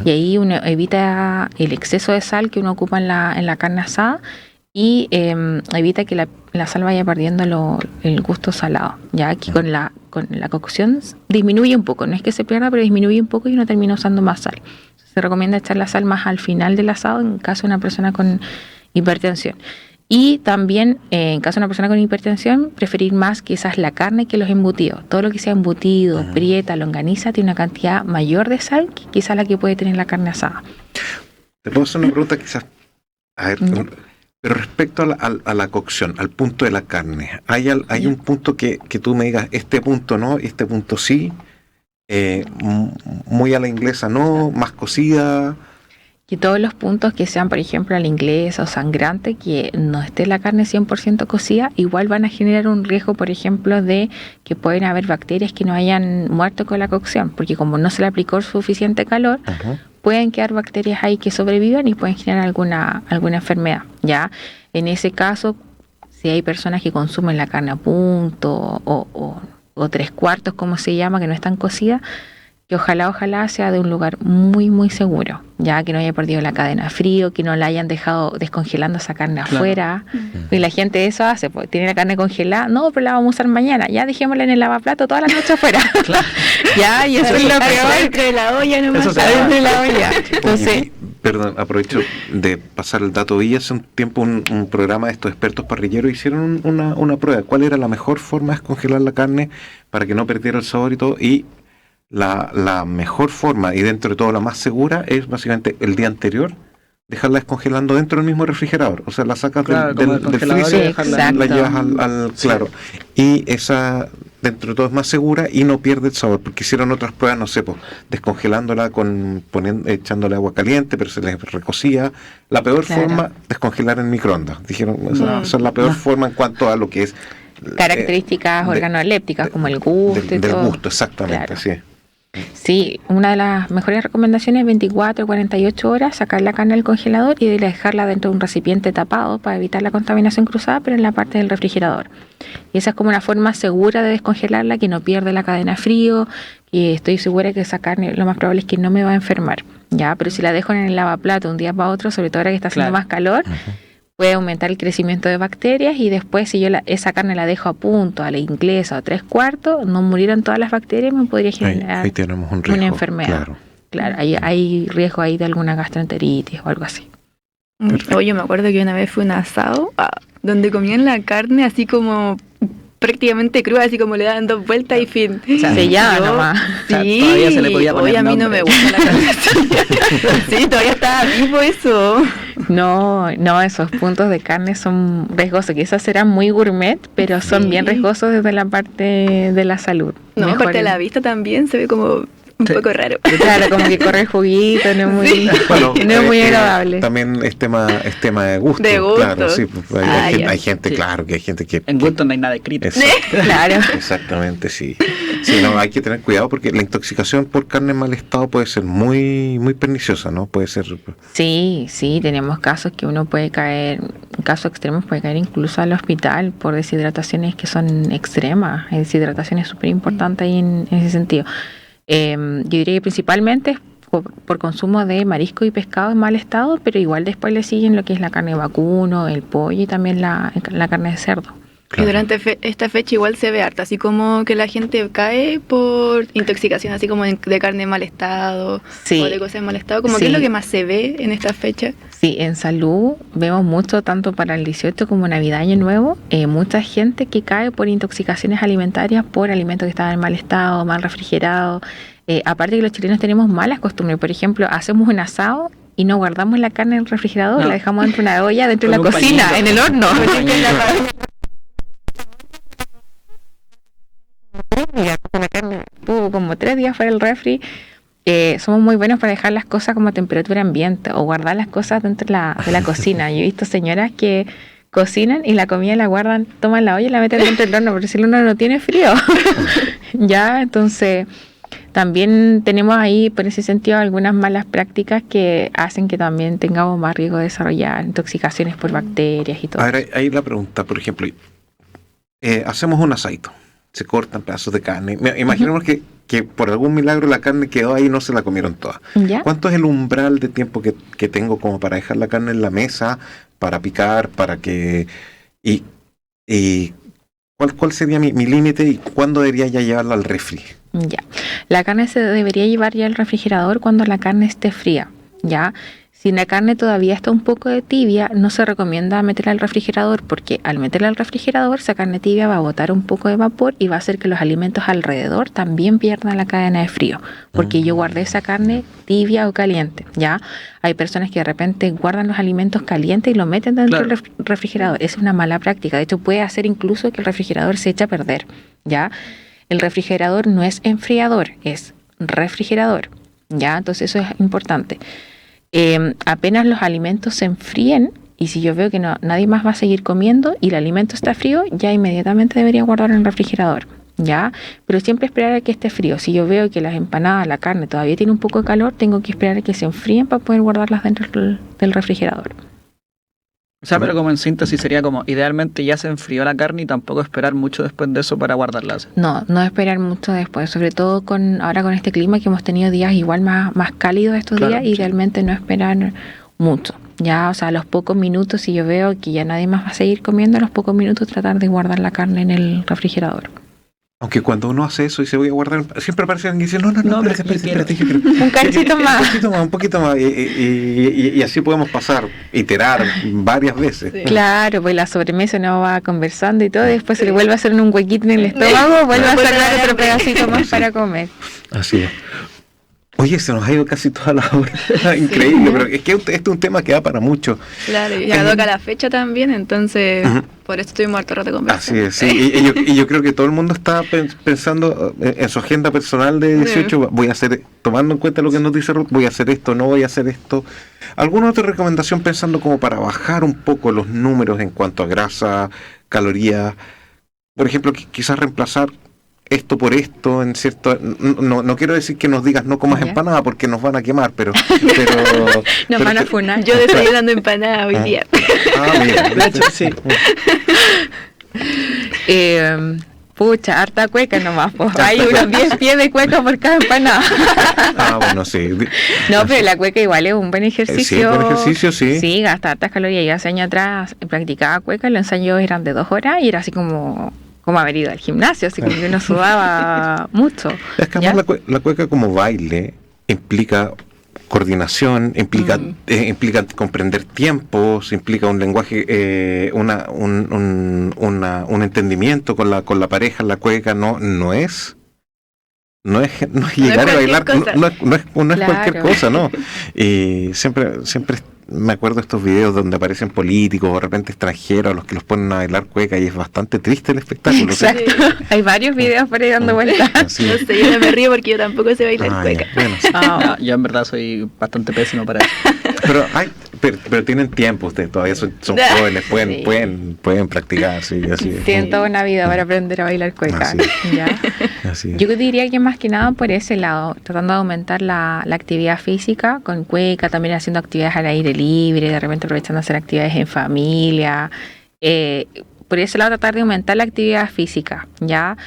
Y ahí uno evita el exceso de sal que uno ocupa en la carne asada y evita que la sal vaya perdiendo el gusto salado. Ya aquí con la cocción disminuye un poco, no es que se pierda, pero disminuye un poco y uno termina usando más sal. Se recomienda echar la sal más al final del asado en caso de una persona con hipertensión. Y también, en caso de una persona con hipertensión, preferir más quizás la carne que los embutidos. Todo lo que sea embutido, prieta, longaniza, tiene una cantidad mayor de sal que quizás la que puede tener la carne asada. Te puedo hacer una pregunta quizás, a ver, pero respecto a la cocción, al punto de la carne, ¿hay un punto que tú me digas, este punto no, este punto sí, muy a la inglesa no, más cocida? Y todos los puntos que sean, por ejemplo, a la inglesa o sangrante, que no esté la carne 100% cocida, igual van a generar un riesgo, por ejemplo, de que pueden haber bacterias que no hayan muerto con la cocción, porque como no se le aplicó suficiente calor, pueden quedar bacterias ahí que sobrevivan y pueden generar alguna enfermedad. Ya en ese caso, si hay personas que consumen la carne a punto o 3/4, como se llama, que no están cocidas, que ojalá sea de un lugar muy, muy seguro, ya que no haya perdido la cadena de frío, que no la hayan dejado descongelando esa carne afuera. Y la gente eso hace, pues tiene la carne congelada, no, pero la vamos a usar mañana, ya dejémosla en el lavaplato toda la noche afuera. Ya, y eso es lo peor. Dentro de la olla nomás. Eso se Dentro de la olla. Entonces, Perdón, aprovecho de pasar el dato. Vi hace un tiempo un programa de estos expertos parrilleros, hicieron una prueba. ¿Cuál era la mejor forma de descongelar la carne para que no perdiera el sabor y todo? Y la mejor forma, y dentro de todo la más segura, es básicamente el día anterior dejarla descongelando dentro del mismo refrigerador. O sea, la sacas del freezer, la llevas al claro. Y esa, dentro de todo, es más segura y no pierde el sabor, porque hicieron otras pruebas, no sé, pues, descongelándola echándole agua caliente, pero se les recocía. La peor forma, descongelar en microondas. Dijeron, esa es la peor forma en cuanto a lo que es características organolépticas, como el gusto y todo. Del gusto, exactamente, claro. sí. Sí, una de las mejores recomendaciones es 24 o 48 horas, sacar la carne del congelador y dejarla dentro de un recipiente tapado para evitar la contaminación cruzada, pero en la parte del refrigerador. Y esa es como una forma segura de descongelarla, que no pierde la cadena de frío, y estoy segura que esa carne lo más probable es que no me va a enfermar, ¿ya? Pero si la dejo en el lavaplato un día para otro, sobre todo ahora que está haciendo más calor, puede aumentar el crecimiento de bacterias, y después si yo esa carne la dejo a punto, a la inglesa o 3/4, no murieron todas las bacterias, me podría generar ahí tenemos un riesgo, una enfermedad. Claro, hay riesgo ahí de alguna gastroenteritis o algo así. Oye, me acuerdo que una vez fue un asado donde comían la carne así como prácticamente cruda, así como le daban 2 vueltas y fin. Sellada nomás. Sí, todavía se le podía poner hoy a mí no me gusta la carne. Sí, todavía estaba vivo eso. No, esos puntos de carne son riesgosos, quizás serán muy gourmet, pero son bien riesgosos desde la parte de la salud. No, aparte de la vista también se ve como un poco raro. Claro, como que corre el juguito, no es muy, no es muy agradable. También es tema de gusto. De gusto. Claro, sí, pues, hay gente, claro, que hay gente que... En gusto no hay nada escrito. Claro. Exactamente, sí. Sí, no, hay que tener cuidado porque la intoxicación por carne en mal estado puede ser muy, muy perniciosa, ¿no? Puede ser... Sí, tenemos casos que uno puede caer, casos extremos puede caer incluso al hospital por deshidrataciones que son extremas. La deshidratación es súper importante ahí en ese sentido. Yo diría que principalmente es por consumo de marisco y pescado en mal estado, pero igual después le siguen lo que es la carne de vacuno, el pollo y también la carne de cerdo. Claro. Y durante esta fecha igual se ve harta, así como que la gente cae por intoxicación, así como de carne en mal estado o de cosas en mal estado, como que es lo que más se ve en esta fecha. Sí, en salud vemos mucho, tanto para el 18 como Navidad, Año Nuevo, mucha gente que cae por intoxicaciones alimentarias por alimentos que estaban en mal estado, mal refrigerados. Aparte que los chilenos tenemos malas costumbres, por ejemplo, hacemos un asado y no guardamos la carne en el refrigerador, la dejamos dentro de una olla, dentro de la cocina, pañito, en el horno. La carne tuvo como 3 días fuera del refri. Somos muy buenos para dejar las cosas como a temperatura ambiente o guardar las cosas dentro de la cocina. Yo he visto señoras que cocinan y la comida la guardan, toman la olla y la meten dentro del horno, porque si el horno no tiene frío. Ya, entonces también tenemos ahí, por ese sentido, algunas malas prácticas que hacen que también tengamos más riesgo de desarrollar intoxicaciones por bacterias y todo. Ahora, ahí la pregunta, por ejemplo, hacemos un asadito, se cortan pedazos de carne. Imaginemos que por algún milagro la carne quedó ahí y no se la comieron toda. ¿Ya? ¿Cuánto es el umbral de tiempo que tengo como para dejar la carne en la mesa, para picar, para que... y ¿cuál sería mi límite y cuándo debería ya llevarla al refri? Ya. La carne se debería llevar ya al refrigerador cuando la carne esté fría, ¿ya? Si la carne todavía está un poco de tibia, no se recomienda meterla al refrigerador, porque al meterla al refrigerador, esa carne tibia va a botar un poco de vapor y va a hacer que los alimentos alrededor también pierdan la cadena de frío, porque yo guardé esa carne tibia o caliente, ¿ya? Hay personas que de repente guardan los alimentos calientes y lo meten dentro del refrigerador. Es una mala práctica. De hecho, puede hacer incluso que el refrigerador se eche a perder, ¿ya? El refrigerador no es enfriador, es refrigerador, ¿ya? Entonces eso es importante. Apenas los alimentos se enfríen, y si yo veo que nadie más va a seguir comiendo y el alimento está frío, ya inmediatamente debería guardar en el refrigerador, ¿ya? Pero siempre esperar a que esté frío. Si yo veo que las empanadas, la carne todavía tiene un poco de calor, tengo que esperar a que se enfríen para poder guardarlas dentro del refrigerador. O sea, pero como en síntesis sería como, idealmente ya se enfrió la carne y tampoco esperar mucho después de eso para guardarlas. No esperar mucho después, sobre todo ahora con este clima que hemos tenido días igual más cálidos estos Claro, días, sí. idealmente no esperar mucho. Ya, o sea, a los pocos minutos, si yo veo que ya nadie más va a seguir comiendo, a los pocos minutos tratar de guardar la carne en el refrigerador. Aunque cuando uno hace eso y se voy a guardar, siempre aparece alguien que dice, no, No, pero espérate, yo yo quiero. Un cachito más. Un poquito más. Y así podemos pasar, iterar varias veces. Sí. Claro, pues la sobremesa uno va conversando y todo, y después se le vuelve a hacer un huequito en el estómago, vuelve a sacar otro pedacito más para comer. Así es. Oye, se nos ha ido casi toda la hora. Increíble, pero es que este es un tema que da para mucho. Claro, y ya toca la fecha también, entonces por eso estuvimos harto rato conversando. Así es, sí. Y yo creo que todo el mundo está pensando en su agenda personal de 18, voy a hacer, tomando en cuenta lo que nos dice Ruth, voy a hacer esto, no voy a hacer esto. ¿Alguna otra recomendación pensando como para bajar un poco los números en cuanto a grasa, calorías? Por ejemplo, quizás reemplazar esto por esto en cierto, no quiero decir que nos digas no comas Ya. empanada porque nos van a quemar, pero Nos van a funar. Yo desayunando empanada hoy día. mira, De hecho, sí. Pucha, harta cueca nomás, pues. Hay unos 10 pies de cueca por cada empanada. bueno, sí. No, pero la cueca igual es un buen ejercicio. Sí, buen ejercicio, sí. Sí, gasta hartas calorías. Yo hace años atrás practicaba cueca, los ensayos eran de 2 horas y era así como haber ido al gimnasio, así como que uno sudaba mucho. Es que ¿ya? además la cueca como baile implica coordinación, implica comprender tiempos, implica un lenguaje, un entendimiento con la pareja, la cueca, no es llegar a bailar, no es cualquier Claro. cosa, ¿no? Y siempre me acuerdo de estos videos donde aparecen políticos o de repente extranjeros a los que los ponen a bailar cueca y es bastante triste el espectáculo. Exacto. Hay varios videos por ahí dando vueltas. Así No es. sé, yo no me río porque yo tampoco sé bailar Ah, cueca. ya, bueno, sí. No, yo en verdad soy bastante pésimo para eso. Pero tienen tiempo ustedes, todavía son jóvenes, Sí. pueden practicar, sí, así es. Tienen toda una vida para aprender a bailar cueca. Así ¿Ya? Así es. Yo diría que más que nada por ese lado, tratando de aumentar la actividad física con cueca, también haciendo actividades al aire libre, de repente aprovechando a hacer actividades en familia. Por ese lado tratar de aumentar la actividad física, ¿ya?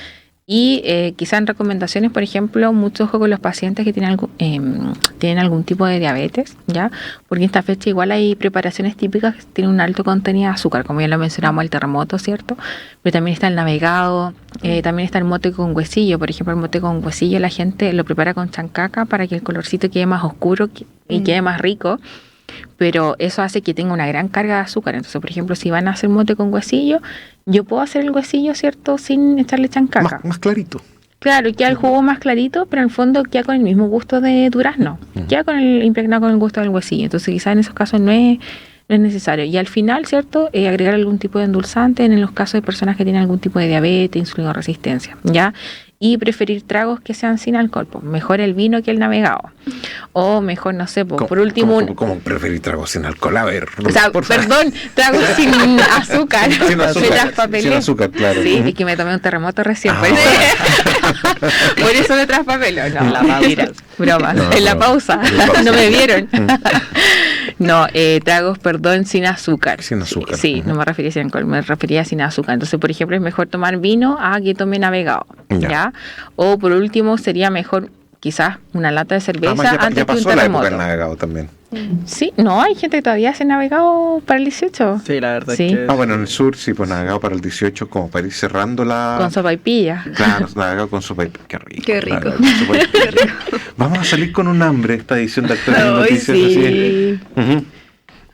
Y quizás en recomendaciones, por ejemplo, mucho ojo con los pacientes que tienen algún tipo de diabetes, ¿ya? Porque en esta fecha igual hay preparaciones típicas que tienen un alto contenido de azúcar, como ya lo mencionamos, el terremoto, ¿cierto? Pero también está el navegado, también está el mote con huesillo. Por ejemplo, el mote con huesillo la gente lo prepara con chancaca para que el colorcito quede más oscuro y quede más rico. Pero eso hace que tenga una gran carga de azúcar. Entonces, por ejemplo, si van a hacer mote con huesillo, yo puedo hacer el huesillo, ¿cierto? Sin echarle chancaca. Más clarito. Claro, queda el jugo más clarito, pero en el fondo queda con el mismo gusto de durazno. Queda impregnado con el gusto del huesillo. Entonces, quizás en esos casos no es necesario. Y al final, ¿cierto? Agregar algún tipo de endulzante en los casos de personas que tienen algún tipo de diabetes, insulinoresistencia, ¿ya? Y preferir tragos que sean sin alcohol. Pues mejor el vino que el navegado. O mejor, no sé, pues, por último... ¿Cómo preferir tragos sin alcohol? A ver, O sea, perdón, tragos sin azúcar. Sin azúcar, Me traspapelé. sin azúcar, claro. Sí, es que me tomé un terremoto recién. Ah, Por eso, por eso me traspapeló. No, La pausa. mira, broma. No, en la no. pausa. En la pausa. No me vieron. No, tragos, perdón, sin azúcar. Sin azúcar. Sí, no me refería sin alcohol, me refería sin azúcar. Entonces, por ejemplo, es mejor tomar vino a que tome navegado. Ya. ¿Ya? O por último, sería mejor quizás una lata de cerveza Además, antes ya que un pasó la época del terremoto. navegado también. Sí, no, hay gente que todavía hace navegado para el 18. Sí, la verdad Sí. es que... Bueno, en el sur sí, pues navegado para el 18, como para ir cerrando la... Con sopaipilla. Claro, navegado con sopa y... Qué rico. Qué rico. Navegado con sopa y- Vamos a salir con un hambre esta edición de Actores y Ay, Noticias. sí. Así. Ujú.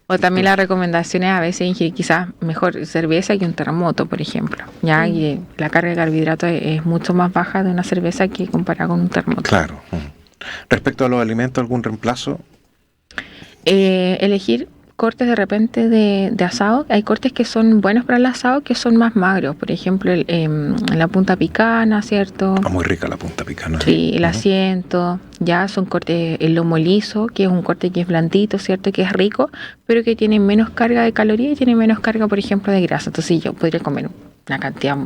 O también las recomendaciones a veces ingerir quizás mejor cerveza que un terremoto, por ejemplo. Ya que la carga de carbohidratos es mucho más baja de una cerveza que comparada con un terremoto. Claro. Respecto a los alimentos, ¿algún reemplazo? Elegir cortes de repente de asado. Hay cortes que son buenos para el asado que son más magros. Por ejemplo, la punta picana, ¿cierto? Muy rica la punta picana. Sí, el asiento. Ya son cortes, el lomo liso, que es un corte que es blandito, ¿cierto? Que es rico, pero que tiene menos carga de calorías y tiene menos carga, por ejemplo, de grasa. Entonces yo podría comer una cantidad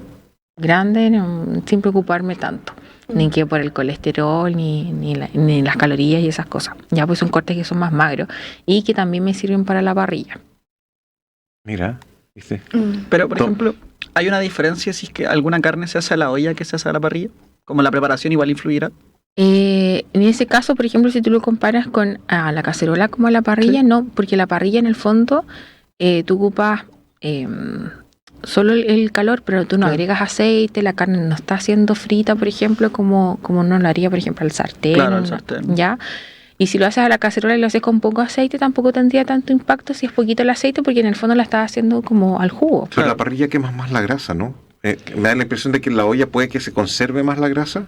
grande sin preocuparme tanto. Ni que por el colesterol, ni las calorías y esas cosas. Ya pues son cortes que son más magros y que también me sirven para la parrilla. Mira, ¿viste? Pero, por ejemplo, ¿hay una diferencia si es que alguna carne se hace a la olla que se hace a la parrilla? ¿Como la preparación igual influirá? En ese caso, por ejemplo, si tú lo comparas con la cacerola como a la parrilla, Sí. no, porque la parrilla en el fondo tú ocupas solo el calor, pero tú no Claro. agregas aceite, la carne no está siendo frita, por ejemplo, como no lo haría, por ejemplo, al sartén. Claro, al sartén. ¿Ya? Y si lo haces a la cacerola y lo haces con poco aceite, tampoco tendría tanto impacto si es poquito el aceite, porque en el fondo la estás haciendo como al jugo. Pero Claro. la parrilla quema más la grasa, ¿no? Me da la impresión de que en la olla puede que se conserve más la grasa.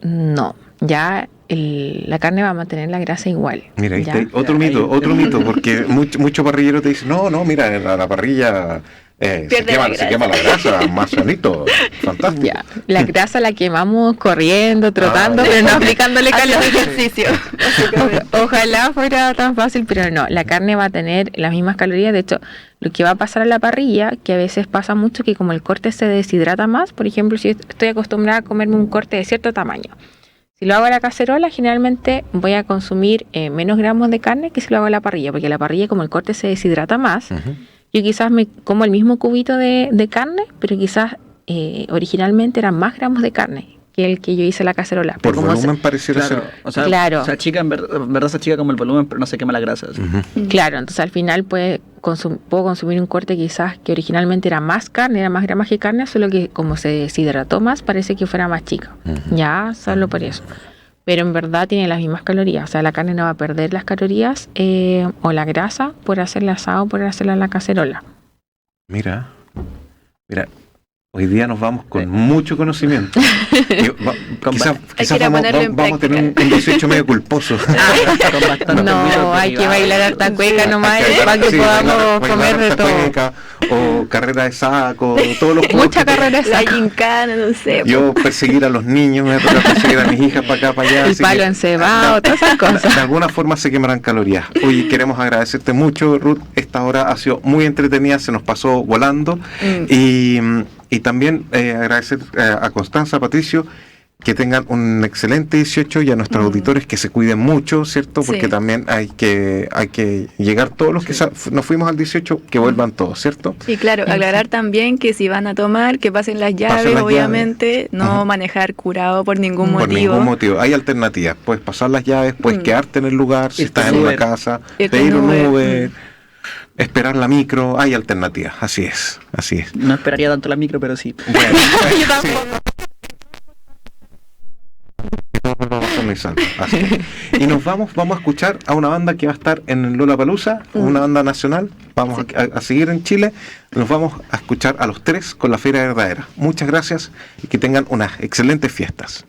No, ya la carne va a mantener la grasa igual. Mira, ahí ¿ya? está, otro Ahí- mito, porque mucho parrillero te dice, no, mira, en la parrilla se Pierde la se quema la grasa, más sanito, fantástico. Ya, la grasa la quemamos corriendo, trotando, pero no aplicándole calor. ejercicio. Ojalá fuera tan fácil, pero no, la carne va a tener las mismas calorías. De hecho, lo que va a pasar a la parrilla, que a veces pasa mucho, que como el corte se deshidrata más, por ejemplo, si estoy acostumbrada a comerme un corte de cierto tamaño, si lo hago a la cacerola, generalmente voy a consumir menos gramos de carne que si lo hago a la parrilla, porque la parrilla, como el corte se deshidrata más, Ujú. yo quizás me como el mismo cubito de carne, pero quizás originalmente eran más gramos de carne que el que yo hice a la cacerola. Por Pero como volumen pareciera Claro, ser. o sea, Claro. se achica, en verdad se achica como el volumen, pero no se quema la grasa. así. Ujú. Claro, entonces al final puedo consumir un corte quizás que originalmente era más carne, era más gramaje de carne, solo que como se deshidrató más, parece que fuera más chica. Ujú. Ya, solo por eso. Pero en verdad tiene las mismas calorías. O sea, la carne no va a perder las calorías o la grasa por hacerla asado o por hacerla en la cacerola. Mira, hoy día nos vamos con mucho conocimiento. Quizás Hay que ir a ponerlo en vamos a tener un 18 medio culposo. Con bastante No, mitos hay que derivados. bailar harta cueca nomás Hay que para que sí, podamos bailar comer de harta todo. cueca, o carrera de saco, todos los juegos Mucha que carrera de La saco. gincana, no sé. yo perseguir a los niños, me toca perseguir a mis hijas para acá, para allá. El así palo que- encebado, todas esas cosas. De alguna forma se quemarán calorías. Oye, queremos agradecerte mucho, Ruth. Esta hora ha sido muy entretenida, se nos pasó volando. Y también agradecer a Constanza, a Patricio, que tengan un excelente 18 y a nuestros auditores que se cuiden mucho, ¿cierto? Porque Sí. también hay que llegar todos los que nos fuimos al 18, que vuelvan todos, ¿cierto? Y claro, aclarar también que si van a tomar, que pasen las llaves, las obviamente, no Ajá. manejar curado por ningún Por motivo. ningún motivo. Hay alternativas. Puedes pasar las llaves, puedes quedarte en el lugar, si Irte estás en en una Uber. casa, Irte pedir en un Uber. Uber, esperar la micro. Hay alternativas, así es. No esperaría tanto la micro, pero sí. Bueno, Yo sí. tampoco. Así es. Y nos vamos a escuchar a una banda que va a estar en Lollapalooza, una banda nacional. Vamos a seguir en Chile. Nos vamos a escuchar a los tres con la Feria Verdadera. Muchas gracias y que tengan unas excelentes fiestas.